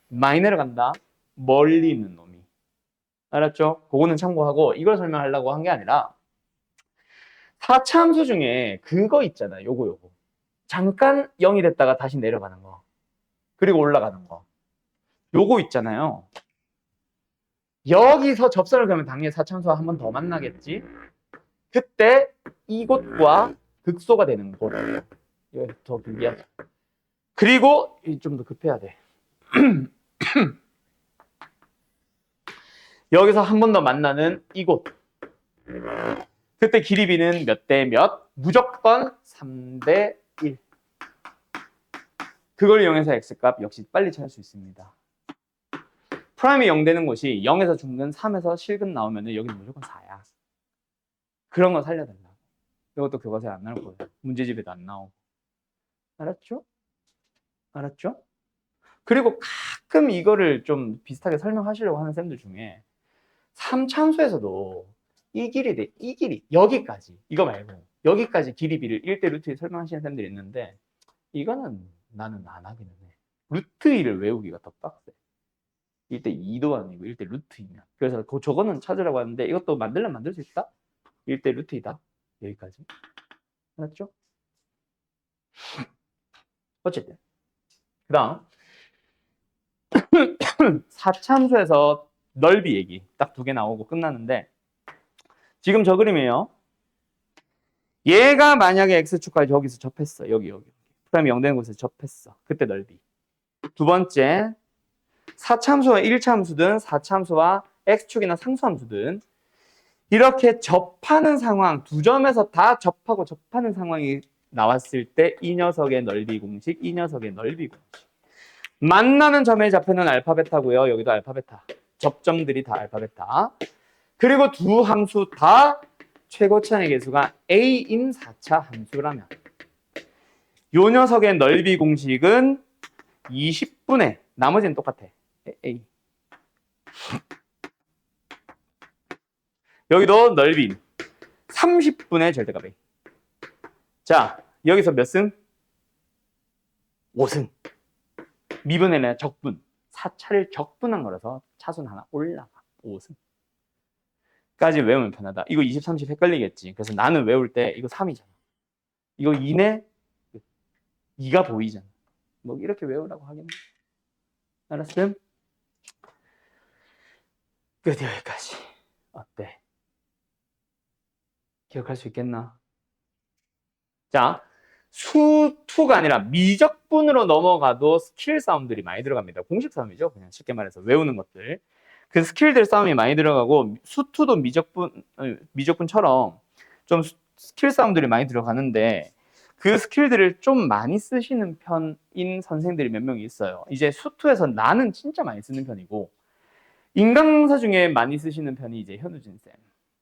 마이너를 간다. 멀리 있는 놈이. 알았죠? 그거는 참고하고 이걸 설명하려고 한 게 아니라 4차 함수 중에 그거 있잖아. 요거. 잠깐 0이 됐다가 다시 내려가는 거. 그리고 올라가는 거. 요거 있잖아요. 여기서 접선을 그러면 당연히 4차함수와 한 번 더 만나겠지. 그때 이곳과 극소가 되는 곳. 이거 더 길게 하자. 그리고 좀 더 급해야 돼. 여기서 한 번 더 만나는 이곳. 그때 길이 b는 몇 대 몇? 무조건 3대 1. 그걸 이용해서 x값 역시 빨리 찾을 수 있습니다. 프라임이 0 되는 곳이 0에서 중근 3에서 실근 나오면 여기는 무조건 4야. 그런 거 살려달라. 이것도 교과서에 안 나올 거예요. 문제집에도 안 나오고. 알았죠? 알았죠? 그리고 가끔 이거를 좀 비슷하게 설명하시려고 하는 쌤들 중에 3참수에서도 이 길이 돼. 이 길이 여기까지. 이거 말고 여기까지 길이 b를 1대 루트 2 설명하시는 쌤들이 있는데 이거는 나는 안 하기는 해. 루트 2를 외우기가 더 빡세. 1대 2도 아니고 1대 루트 2면. 그래서 저거는 찾으라고 하는데 이것도 만들려면 만들 수 있다? 1대 루트 2다. 여기까지. 알았죠? 어쨌든. 그 다음 4참수에서 넓이 얘기 딱 2개 나오고 끝나는데 지금 저 그림이에요. 얘가 만약에 x축까지 여기서 접했어. 여기. 프라임이 0 되는 곳에서 접했어. 그때 넓이. 두 번째 4참수와 1참수든 4참수와 x축이나 상수함수든 이렇게 접하는 상황, 두 점에서 다 접하고 접하는 상황이 나왔을 때 이 녀석의 넓이 공식, 이 녀석의 넓이 공식. 만나는 점의 좌표는 알파 베타고요. 여기도 알파 베타. 접점들이 다 알파 베타. 그리고 두 함수 다 최고차의 개수가 a인 4차 함수라면 요 녀석의 넓이 공식은 20분의 나머지는 똑같아. a. 여기도 넓이 30분의 절대값 a. 자, 여기서 몇 승? 5승. 미분의 적분. 4차를 적분한 거라서 차순 하나 올라가. 5승. 까지 외우면 편하다. 이거 20, 30 헷갈리겠지. 그래서 나는 외울 때 이거 3이잖아. 이거 2네 2가 보이잖아. 뭐 이렇게 외우라고 하겠네. 알았음? 끝 여기까지. 어때? 기억할 수 있겠나? 자, 수투가 아니라 미적분으로 넘어가도 스킬 싸움들이 많이 들어갑니다. 공식 싸움이죠. 그냥 쉽게 말해서 외우는 것들. 그 스킬들 싸움이 많이 들어가고 수투도 미적분처럼 좀 스킬 싸움들이 많이 들어가는데 그 스킬들을 좀 많이 쓰시는 편인 선생들이 몇 명이 있어요. 이제 수투에서 나는 진짜 많이 쓰는 편이고 인강사 중에 많이 쓰시는 편이 이제 현우진 쌤.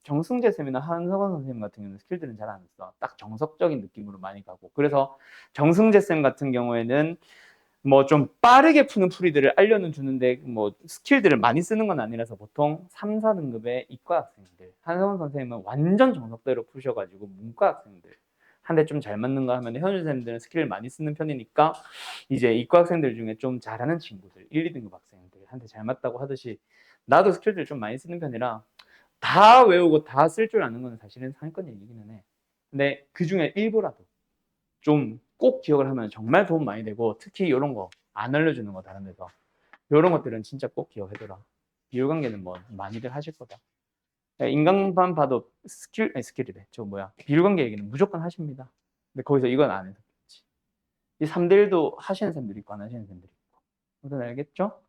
정승재 쌤이나 한석원 선생님 같은 경우는 스킬들은 잘 안 써. 딱 정석적인 느낌으로 많이 가고. 그래서 정승재 쌤 같은 경우에는 뭐 좀 빠르게 푸는 풀이들을 알려는 주는데 뭐 스킬들을 많이 쓰는 건 아니라서 보통 3, 4등급의 이과 학생들. 한석원 선생님은 완전 정석대로 푸셔가지고 문과 학생들. 한데 좀 잘 맞는 거 하면 현우 쌤들은 스킬을 많이 쓰는 편이니까 이제 이과 학생들 중에 좀 잘하는 친구들, 1, 2등급 학생들 한테 잘 맞다고 하듯이 나도 스킬들 좀 많이 쓰는 편이라 다 외우고 다 쓸 줄 아는 건 사실은 상위권 얘기기는 해. 근데 그 중에 일부라도 좀 꼭 기억을 하면 정말 도움 많이 되고 특히 이런 거 안 알려주는 거 다른 데서 이런 것들은 진짜 꼭 기억해둬라. 비율관계는 뭐 많이들 하실 거다. 인강반 봐도 스킬이래. 저 뭐야 비율관계 얘기는 무조건 하십니다. 근데 거기서 이건 안 해서 그렇지. 이 3대1도 하시는 사람들이 있고 안 하시는 사람들이 있고. 무슨 알겠죠?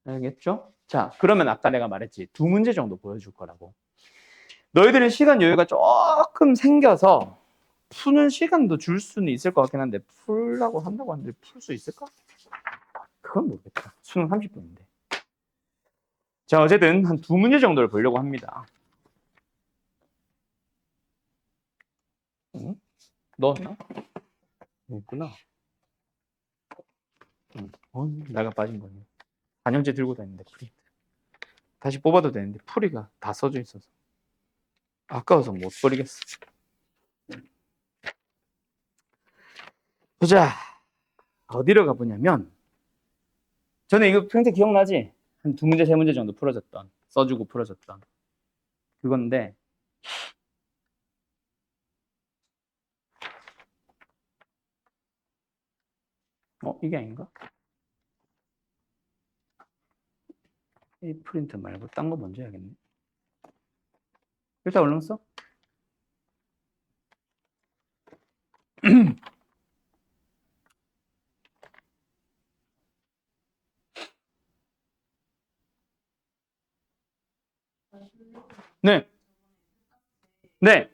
알겠죠? 자, 그러면 아까 내가 말했지. 2문제 정도 보여줄 거라고. 너희들은 시간 여유가 조금 생겨서 푸는 시간도 줄 수는 있을 것 같긴 한데 풀라고 한다고 하는데 풀 수 있을까? 그건 모르겠다. 수능 30분인데. 자, 어쨌든 한 2문제 정도를 보려고 합니다. 응? 넣었나? 있구나. 응. 나가 빠진 거네. 4년째 들고 다니는데 풀이. 다시 뽑아도 되는데 풀이가 다 써져 있어서. 아까워서 못 버리겠어. 보자. 어디로 가보냐면 저는 이거 평생 기억나지? 한 2문제, 3문제 정도 풀어졌던 써주고 풀어졌던 그건데 이게 아닌가? 이 프린트 말고 딴 거 먼저 해야겠네. 일단 얼른 써. 네. 네.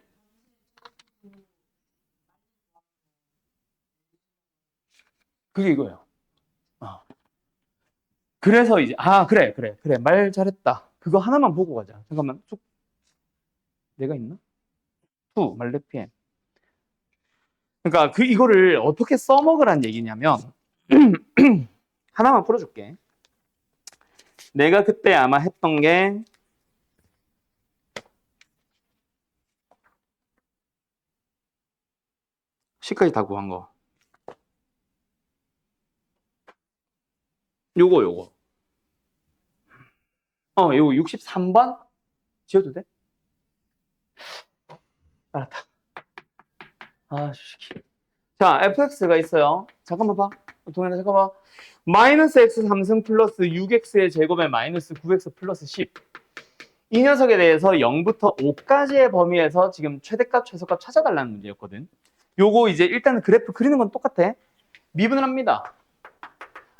그게 이거예요. 그래서 이제 그래. 말 잘했다. 그거 하나만 보고 가자. 잠깐만. 쭉 내가 있나? 말레피엔. 그러니까 이거를 어떻게 써먹으란 얘기냐면 하나만 풀어줄게. 내가 그때 아마 했던 게 C까지 다 구한 거. 요거. 요거 63번? 지워도 돼? 알았다. 시키. 자, fx가 있어요. 잠깐만 봐. 동현아, 잠깐만. 마이너스 x 3승 플러스 6x의 제곱에 마이너스 9x 플러스 10. 이 녀석에 대해서 0부터 5까지의 범위에서 지금 최대값, 최소값 찾아달라는 문제였거든. 요거 이제 일단 그래프 그리는 건 똑같아. 미분을 합니다.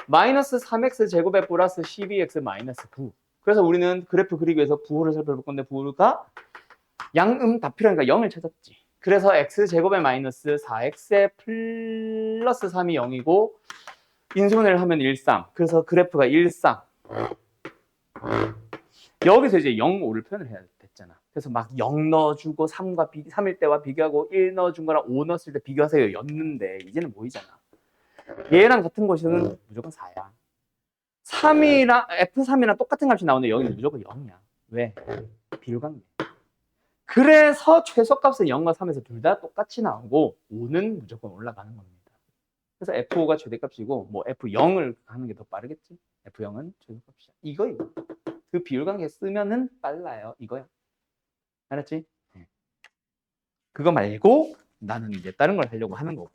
마이너스 3x 제곱에 플러스 12x 마이너스 9. 그래서 우리는 그래프 그리기 위해서 부호를 살펴볼 건데 부호가 양음 다 필요하니까 0을 찾았지. 그래서 x제곱에 마이너스 4x에 플러스 3이 0이고 인수분해를 하면 1상. 그래서 그래프가 1상. 여기서 이제 0, 5를 표현을 해야 됐잖아. 그래서 막 0 넣어주고 3일 때와 비교하고 1 넣어준 거랑 5 넣었을 때 비교하세요 였는데 이제는 보이잖아. 얘랑 같은 것은 무조건 4야. 3이랑 F3이랑 똑같은 값이 나오는데 여기는 무조건 0이야. 왜? 비율관계. 그래서 최소값은 0과 3에서 둘 다 똑같이 나오고 5는 무조건 올라가는 겁니다. 그래서 F5가 최대값이고 뭐 F0을 하는 게 더 빠르겠지. F0은 최소값이야. 이거. 그 비율관계 쓰면은 빨라요. 이거야. 알았지? 그거 말고 나는 이제 다른 걸 하려고 하는 거고.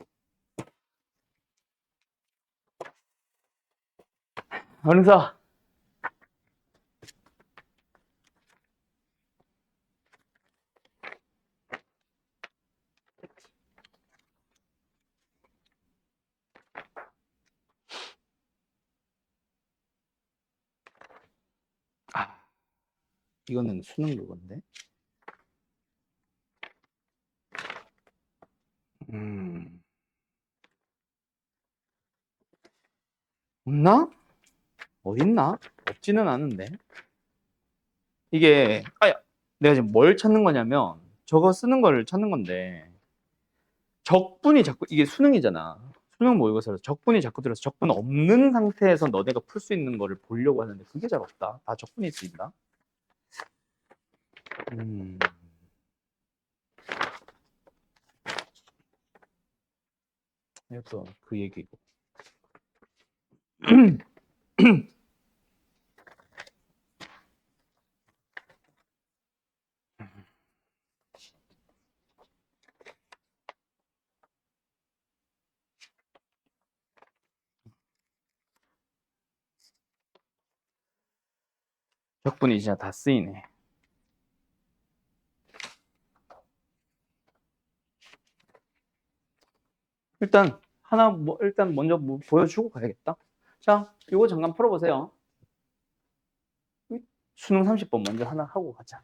얼른 써. 이거는 수능 그건데. 없나? 어딨나? 없지는 않은데. 이게, 내가 지금 뭘 찾는 거냐면, 저거 쓰는 거를 찾는 건데, 적분이 자꾸, 이게 수능이잖아. 수능 모의고사라서 적분이 자꾸 들어서 적분 없는 상태에서 너네가 풀 수 있는 거를 보려고 하는데, 그게 잘 없다. 다 적분이 있습니다. 이것도 그 얘기고. 적분이 진짜 다 쓰이네. 일단 하나 일단 먼저 보여주고 가야겠다. 자, 이거 잠깐 풀어보세요. 수능 30번 먼저 하나 하고 가자.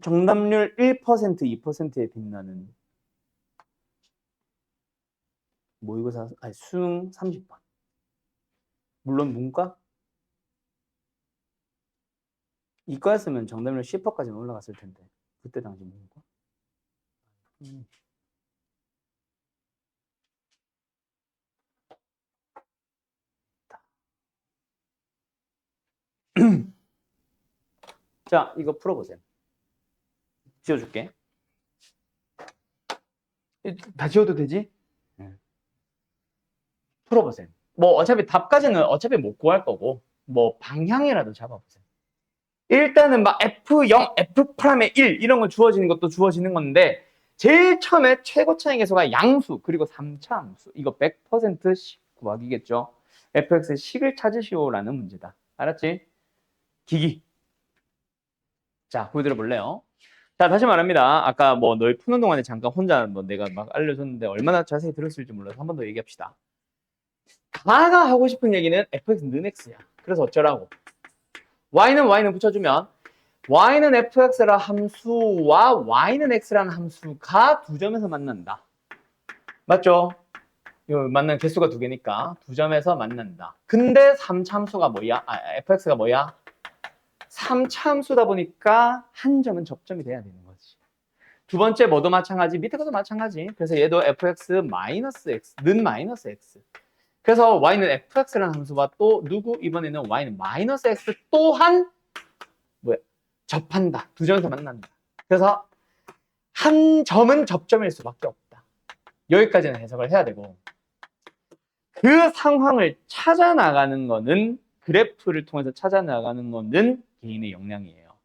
정답률 1%, 2%에 빛나는 모의고사, 수능 30번. 물론 문과? 이과였으면 정답률 10%까지는 올라갔을 텐데. 그때 당시 문과? 자, 이거 풀어보세요. 지워줄게. 다 지워도 되지? 풀어보세요. 뭐 어차피 답까지는 어차피 못 구할 거고 뭐 방향이라도 잡아보세요. 일단은 막 F0, F'의 1 이런 거 주어지는 것도 주어지는 건데 제일 처음에 최고 차이 계수가 양수 그리고 3차 함수 이거 100%식 구하기겠죠. fx의 식을 찾으시오라는 문제다. 알았지? 기기. 자, 보여드려 볼래요? 자, 다시 말합니다. 아까 뭐 너희 푸는 동안에 잠깐 혼자 뭐 내가 막 알려줬는데 얼마나 자세히 들었을지 몰라서 한 번 더 얘기합시다. 다가 하고 싶은 얘기는 fx는 x야. 그래서 어쩌라고? y는 붙여주면 y는 fx라 함수와 y는 x라는 함수가 두 점에서 만난다. 맞죠? 만난 개수가 두 개니까 두 점에서 만난다. 근데 3차 함수가 뭐야? fx가 뭐야? 3차 함수다 보니까 한 점은 접점이 돼야 되는 거지. 두 번째 뭐도 마찬가지, 밑에 것도 마찬가지. 그래서 얘도 fx-x는 -x. 그래서 y는 fx라는 함수와 또 누구? 이번에는 y는 -x 또한 뭐야? 접한다. 두 점에서 만난다. 그래서 한 점은 접점일 수밖에 없다. 여기까지는 해석을 해야 되고 그 상황을 찾아 나가는 거는 그래프를 통해서 찾아 나가는 거는 개인의 역량이에요.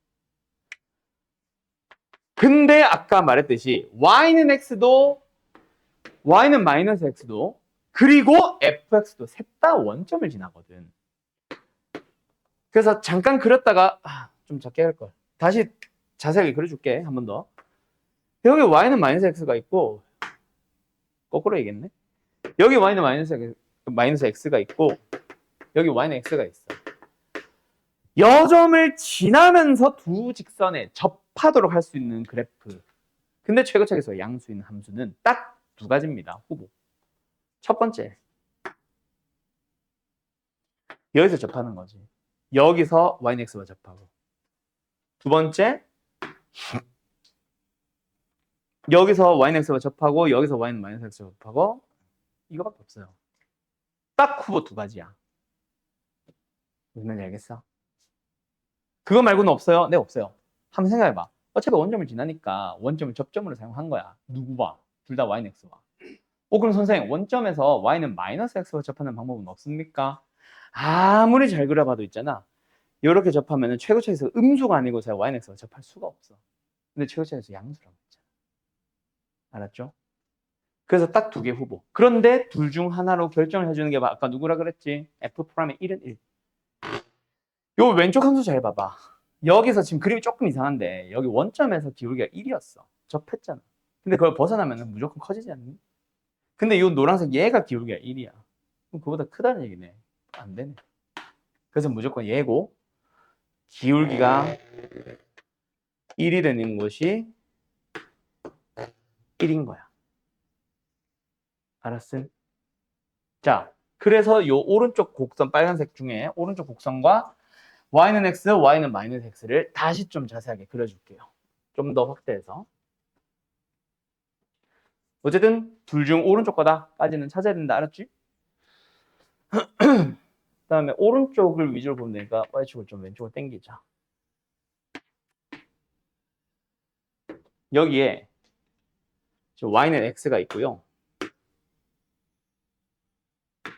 근데 아까 말했듯이 y는 x도 y는 -x도 그리고 fx도 셋 다 원점을 지나거든. 그래서 잠깐 그렸다가 좀 작게 할 걸. 다시 자세하게 그려줄게. 한 번 더. 여기 y는 -x가 있고 거꾸로 얘기했네. 여기 y는 -x가 있고 여기 y는 x가 있어. 여점을 지나면서 두 직선에 접하도록 할 수 있는 그래프. 근데 최고차에서 양수인 함수는 딱 두 가지입니다. 후보. 첫 번째. 여기서 접하는 거지. 여기서 y는 x와 접하고. 두 번째. 여기서 y는 x와 접하고 여기서 y는 -x와 접하고 이거밖에 없어요. 딱 후보 두 가지야. 무슨 말인지 알겠어? 그거 말고는 없어요? 네, 없어요. 한번 생각해봐. 어차피 원점을 지나니까 원점을 접점으로 사용한 거야. 누구와? 둘 다 y는 x와. 그럼 선생님, 원점에서 y는 -x와 접하는 방법은 없습니까? 아무리 잘 그려봐도 있잖아. 이렇게 접하면 최고차에서 음수가 아니고서 y는 x와 접할 수가 없어. 근데 최고차에서 양수라고 했잖아. 알았죠? 그래서 딱 두 개 후보. 그런데 둘 중 하나로 결정을 해주는 게 아까 누구라 그랬지? F'의 1은 1. 요 왼쪽 함수 잘 봐봐. 여기서 지금 그림이 조금 이상한데 여기 원점에서 기울기가 1이었어. 접했잖아. 근데 그걸 벗어나면 무조건 커지지 않니? 근데 이 노란색 얘가 기울기가 1이야. 그럼 그보다 크다는 얘기네. 안 되네. 그래서 무조건 얘고 기울기가 1이 되는 것이 1인 거야. 알았음? 자, 그래서 요 오른쪽 곡선 빨간색 중에 오른쪽 곡선과 y는 x, y는 마이너스 x를 다시 좀 자세하게 그려줄게요. 좀 더 확대해서. 어쨌든 둘 중 오른쪽 거다까지는 찾아야 된다. 알았지? 그 다음에 오른쪽을 위주로 보면 되니까 y축을 좀 왼쪽으로 당기자. 여기에 y는 x가 있고요.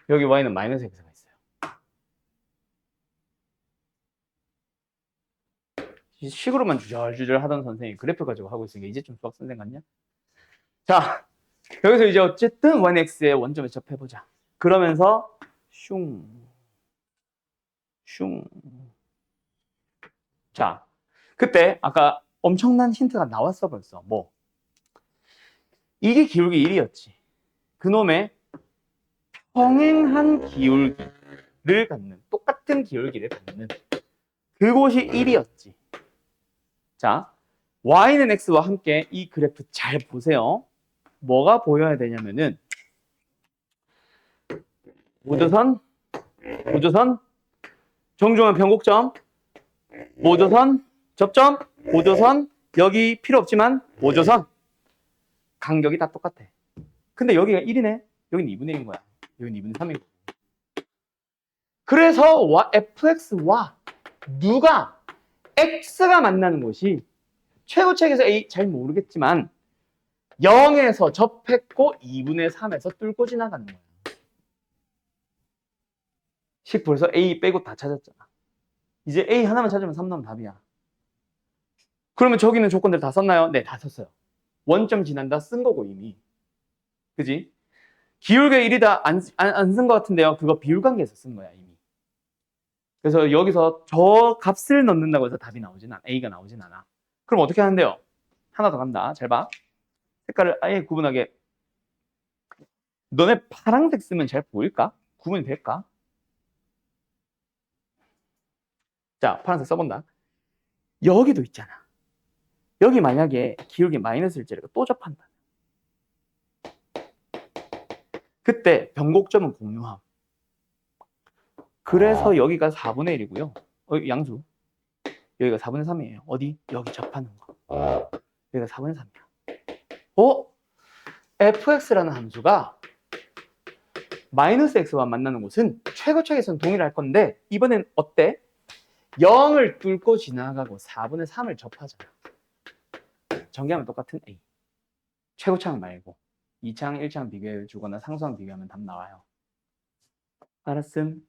여기 y는 마이너스 x가 있어요. 식으로만 주절주절 하던 선생님이 그래프 가지고 하고 있으니까 이제 좀 수학 선생 같냐? 자, 여기서 이제 어쨌든 y는 x의 원점에 접해보자. 그러면서 슝. 자, 그때 아까 엄청난 힌트가 나왔어 벌써. 뭐? 이게 기울기 1이었지. 그놈의 평행한 기울기를 갖는, 똑같은 기울기를 갖는 그곳이 1이었지. 자, y는 x와 함께 이 그래프 잘 보세요. 뭐가 보여야 되냐면은 보조선, 정중한 변곡점, 보조선, 접점, 보조선, 여기 필요 없지만 보조선. 간격이 다 똑같아. 근데 여기가 1이네. 여기는 2분의 1인 거야. 여기는 2분의 3이고. 그래서 fx와 누가 x가 만나는 곳이 최고책에서 a 잘 모르겠지만 0에서 접했고 2분의 3에서 뚫고 지나가는 거야. 식 벌써 a 빼고 다 찾았잖아. 이제 a 하나만 찾으면 3 나오면 답이야. 그러면 저기 있는 조건들 다 썼나요? 네, 다 썼어요. 원점 지난다 쓴 거고 이미. 그지? 기울기 1이다 안 쓴 것 같은데요. 그거 비율관계에서 쓴 거야 이미. 그래서 여기서 저 값을 넣는다고 해서 답이 나오진 않아. A가 나오진 않아. 그럼 어떻게 하는데요? 하나 더 간다. 잘 봐. 색깔을 아예 구분하게. 너네 파란색 쓰면 잘 보일까? 구분이 될까? 자, 파란색 써본다. 여기도 있잖아. 여기 만약에 기울기 마이너스를 찌르고 또 접한다. 그때 변곡점은 공유함. 그래서 여기가 4분의 1이고요. 양수. 여기가 4분의 3이에요. 어디? 여기 접하는 거. 여기가 4분의 3이야. fx라는 함수가 마이너스 x와 만나는 곳은 최고책에서는 동일할 건데 이번엔 어때? 0을 뚫고 지나가고 4분의 3을 접하잖아. 전개하면 똑같은 a. 최고창 말고 2창, 1창 비교해 주거나 상수항 비교하면 답 나와요. 알았음?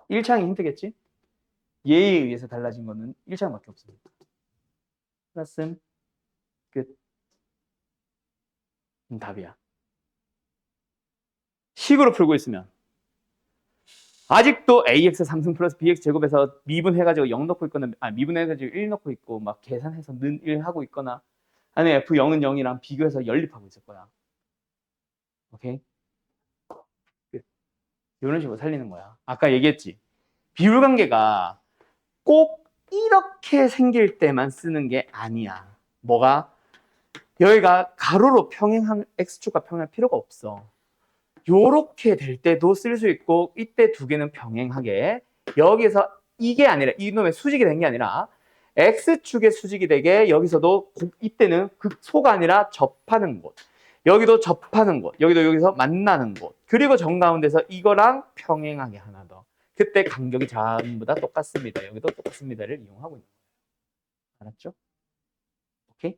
1창이 힌트겠지? 예에 의해서 달라진 거는 1창밖에 없습니다. 알았음? 끝. 답이야. 식으로 풀고 있으면 아직도 ax 3승 플러스 bx 제곱에서 미분해가지고 0 넣고 있거나 미분해가지고 1 넣고 있고 막 계산해서 는 1 하고 있거나 아니면 f0은 0이랑 비교해서 연립하고 있을 거야. 오케이? 끝. 이런 식으로 살리는 거야. 아까 얘기했지. 비율관계가 꼭 이렇게 생길 때만 쓰는 게 아니야. 뭐가? 여기가 가로로 평행한 x축과 평행할 필요가 없어. 요렇게 될 때도 쓸 수 있고 이때 두 개는 병행하게 여기서 이게 아니라 이놈의 수직이 된 게 아니라 x축의 수직이 되게 여기서도 이때는 극소가 아니라 접하는 곳 여기도 접하는 곳 여기도 여기서 만나는 곳 그리고 정가운데서 이거랑 평행하게 하나 더 그때 간격이 전부 다 똑같습니다. 여기도 똑같습니다를 이용하고 있는 거예요. 알았죠? 오케이?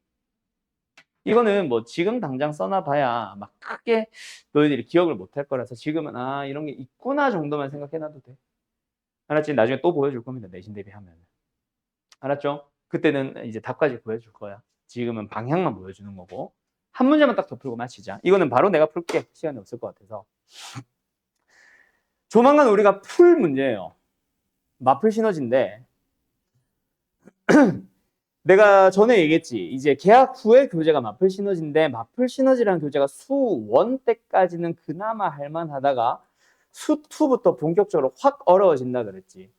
이거는 뭐 지금 당장 써놔봐야 막 크게 너희들이 기억을 못할 거라서 지금은 이런 게 있구나 정도만 생각해놔도 돼. 알았지? 나중에 또 보여줄 겁니다. 내신 대비하면. 알았죠? 그때는 이제 답까지 보여줄 거야. 지금은 방향만 보여주는 거고 한 문제만 딱 더 풀고 마치자. 이거는 바로 내가 풀게. 시간이 없을 것 같아서. 조만간 우리가 풀 문제예요. 마플 시너지인데 내가 전에 얘기했지. 이제 개학 후에 교재가 마플 시너지인데 마플 시너지라는 교재가 수원 때까지는 그나마 할만하다가 수2부터 본격적으로 확 어려워진다 그랬지.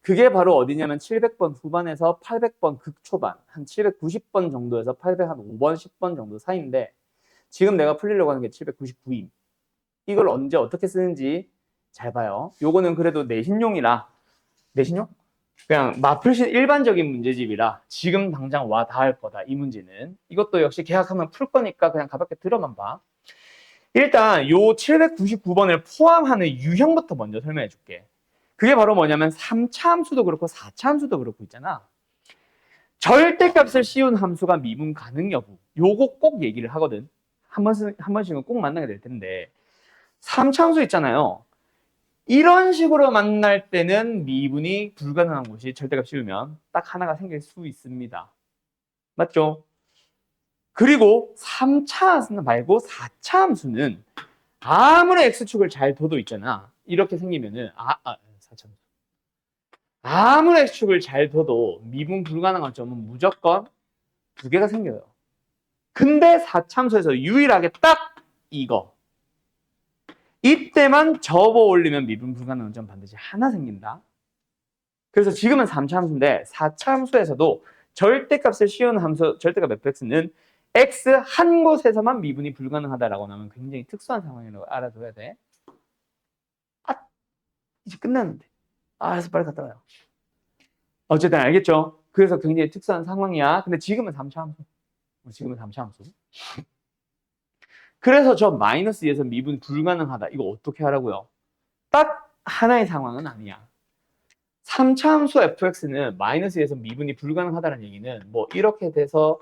그게 바로 어디냐면 700번 후반에서 800번 극초반, 한 790번 정도에서 805번, 10번 정도 사이인데 지금 내가 풀리려고 하는 게 799임. 이걸 언제 어떻게 쓰는지 잘 봐요. 요거는 그래도 내신용이라, 내신용? 그냥 맞풀신 일반적인 문제집이라 지금 당장 와 다 할 거다, 이 문제는. 이것도 역시 계약하면 풀 거니까 그냥 가볍게 들어만 봐. 일단 요 799번을 포함하는 유형부터 먼저 설명해 줄게. 그게 바로 뭐냐면 3차 함수도 그렇고 4차 함수도 그렇고 있잖아. 절대값을 씌운 함수가 미분 가능 여부. 요거 꼭 얘기를 하거든. 한 번씩은 꼭 만나게 될 텐데 3차 함수 있잖아요. 이런 식으로 만날 때는 미분이 불가능한 곳이 절대값 씌우면 딱 하나가 생길 수 있습니다. 맞죠? 그리고 3차 함수 말고 4차 함수는 아무리 x축을 잘 둬도 있잖아. 이렇게 생기면은 4차 함수. 아무리 x축을 잘 둬도 미분 불가능한 점은 무조건 두 개가 생겨요. 근데 4차 함수에서 유일하게 딱 이거. 이때만 접어 올리면 미분 불가능한 점 반드시 하나 생긴다. 그래서 지금은 3차 함수인데 4차 함수에서도 절대값을 씌우는 함수, 절대값 fx는 x 한 곳에서만 미분이 불가능하다라고 나오면 굉장히 특수한 상황이라고 알아둬야 돼. 이제 끝났는데. 그래서 빨리 갔다 와요. 어쨌든 알겠죠? 그래서 굉장히 특수한 상황이야. 근데 지금은 3차 함수. 지금은 3차 함수. 그래서 저 마이너스 2에서 미분 불가능하다. 이거 어떻게 하라고요? 딱 하나의 상황은 아니야. 3차 함수 fx는 마이너스 2에서 미분이 불가능하다는 얘기는 뭐 이렇게 돼서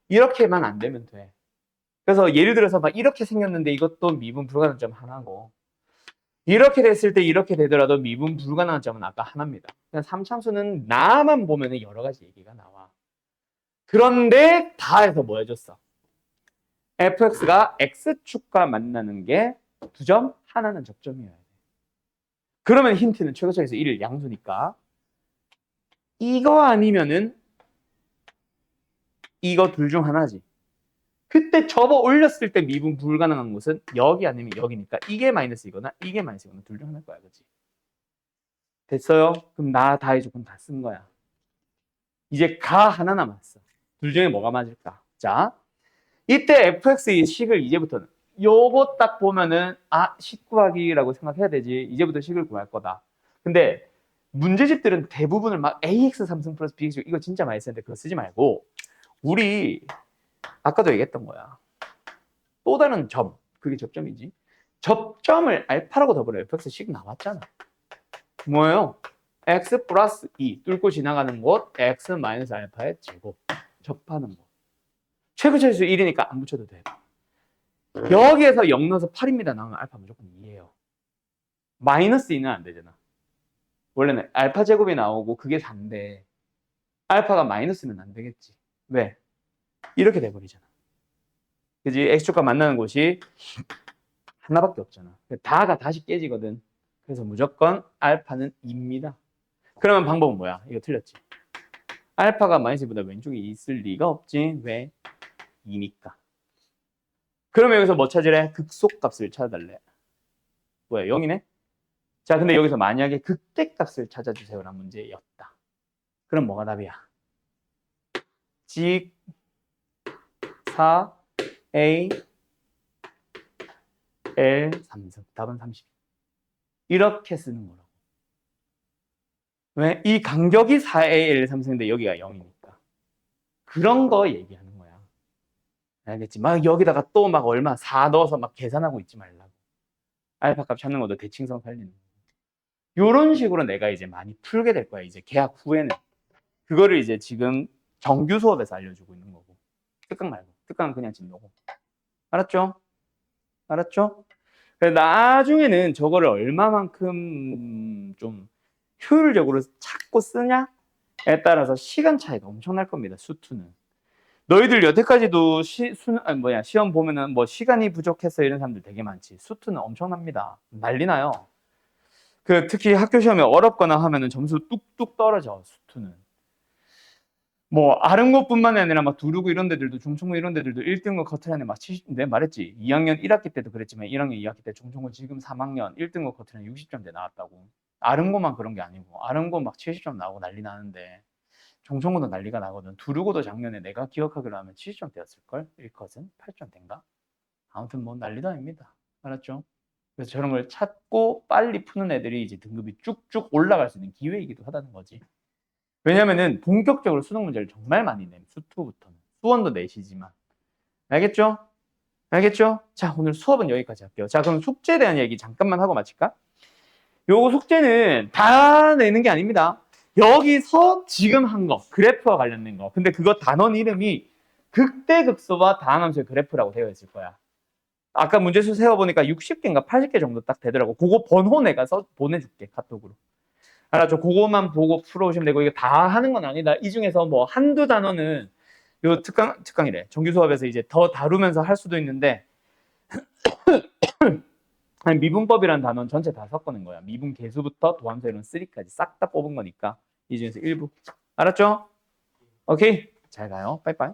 이렇게만 안 되면 돼. 그래서 예를 들어서 막 이렇게 생겼는데 이것도 미분 불가능 점 하나고 이렇게 됐을 때 이렇게 되더라도 미분 불가능한 점은 아까 하나입니다. 그냥 3차 함수는 나만 보면 여러 가지 얘기가 나와. 그런데 다 해서 뭐 해줬어? fx가 x축과 만나는 게 2점, 하나는 접점이어야 돼. 그러면 힌트는 최고점에서 1을 양수니까 이거 아니면은 이거 둘 중 하나지. 그때 접어 올렸을 때 미분 불가능한 곳은 여기 아니면 여기니까 이게 마이너스이거나 이게 마이너스이거나 둘 중 하나일 거야. 그치? 됐어요? 그럼 나 다 해줘. 그럼 다 쓴 거야. 이제 가 하나 남았어. 둘 중에 뭐가 맞을까? 자, 이때 fx의 식을 이제부터는 요거 딱 보면은 식 구하기라고 생각해야 되지. 이제부터 식을 구할 거다. 근데 문제집들은 대부분을 막 ax 3승 플러스 bx 이거 진짜 많이 쓰는데 그거 쓰지 말고 우리 아까도 얘기했던 거야. 또 다른 점, 그게 접점이지. 접점을 알파라고 더불어 fx식 나왔잖아. 뭐예요? x 플러스 2 뚫고 지나가는 곳 x 마이너스 알파의 제곱 접하는 곳. 최고차수 1이니까 안 붙여도 돼. 여기에서 0 넣어서 8입니다. 나오면 알파 무조건 2예요. 마이너스 2는 안 되잖아. 원래는 알파 제곱이 나오고 그게 4인데 알파가 마이너스면 안 되겠지. 왜? 이렇게 돼버리잖아. 그지? x축과 만나는 곳이 하나밖에 없잖아. 다가 다시 깨지거든. 그래서 무조건 알파는 2입니다. 그러면 방법은 뭐야? 이거 틀렸지. 알파가 마이너스보다 왼쪽에 있을 리가 없지. 왜? 2니까. 그러면 여기서 뭐 찾으래? 극소값을 찾아달래. 뭐야? 0이네? 자, 근데 여기서 만약에 극대값을 찾아주세요라는 문제였다. 그럼 뭐가 답이야? 직 4 A L 3승. 답은 30. 이렇게 쓰는 거라고. 왜? 이 간격이 4A L 3승인데 여기가 0이니까. 그런 거 얘기하는 거야. 알겠지? 막 여기다가 또 막 얼마 4 넣어서 막 계산하고 있지 말라고. 알파 값 찾는 것도 대칭성 살리는 거. 요런 식으로 내가 이제 많이 풀게 될 거야. 이제 계약 후에는. 그거를 이제 지금 정규 수업에서 알려주고 있는 거고. 특강 말고. 특강은 그냥 진도고. 알았죠? 알았죠? 그래서 나중에는 저거를 얼마만큼 좀 효율적으로 찾고 쓰냐에 따라서 시간 차이가 엄청날 겁니다. 수투는. 너희들 여태까지도 시험 보면은 뭐 시간이 부족해서 이런 사람들 되게 많지. 수투는 엄청납니다. 난리 나요. 특히 학교 시험에 어렵거나 하면은 점수 뚝뚝 떨어져. 수투는. 뭐 아름고뿐만 아니라 막 두루고 이런 데들도 중천고 이런 데들도 1등급 커트라인에 막 70점대 말했지. 2학년 1학기 때도 그랬지만 1학년 2학기 때 중천고 지금 3학년 1등급 커트라인 60점대 나왔다고. 아름고만 그런 게 아니고 아름고 막 70점 나오고 난리 나는데 중천고도 난리가 나거든. 두루고도 작년에 내가 기억하기로 하면 70점대였을걸? 1컷은 8점대인가? 아무튼 뭐 난리도 아닙니다. 알았죠? 그래서 저런 걸 찾고 빨리 푸는 애들이 이제 등급이 쭉쭉 올라갈 수 있는 기회이기도 하다는 거지. 왜냐면은 본격적으로 수능 문제를 정말 많이 내. 수2부터는. 수원도 내시지만. 알겠죠? 알겠죠? 자, 오늘 수업은 여기까지 할게요. 자, 그럼 숙제에 대한 얘기 잠깐만 하고 마칠까? 요거 숙제는 다 내는 게 아닙니다. 여기서 지금 한 거, 그래프와 관련된 거. 근데 그거 단원 이름이 극대극소와 다항함수의 그래프라고 되어 있을 거야. 아까 문제수 세워보니까 60개인가 80개 정도 딱 되더라고. 그거 번호 내가 보내줄게, 카톡으로. 알았죠? 그거만 보고 풀어오시면 되고, 이거 다 하는 건 아니다. 이 중에서 뭐 한두 단어는 요 특강이래. 정규 수업에서 이제 더 다루면서 할 수도 있는데, 아니, 미분법이라는 단어는 전체 다 섞어낸 거야. 미분 계수부터 도함수 이론 3까지 싹 다 뽑은 거니까. 이 중에서 일부. 알았죠? 오케이. 잘 가요. 빠이빠이.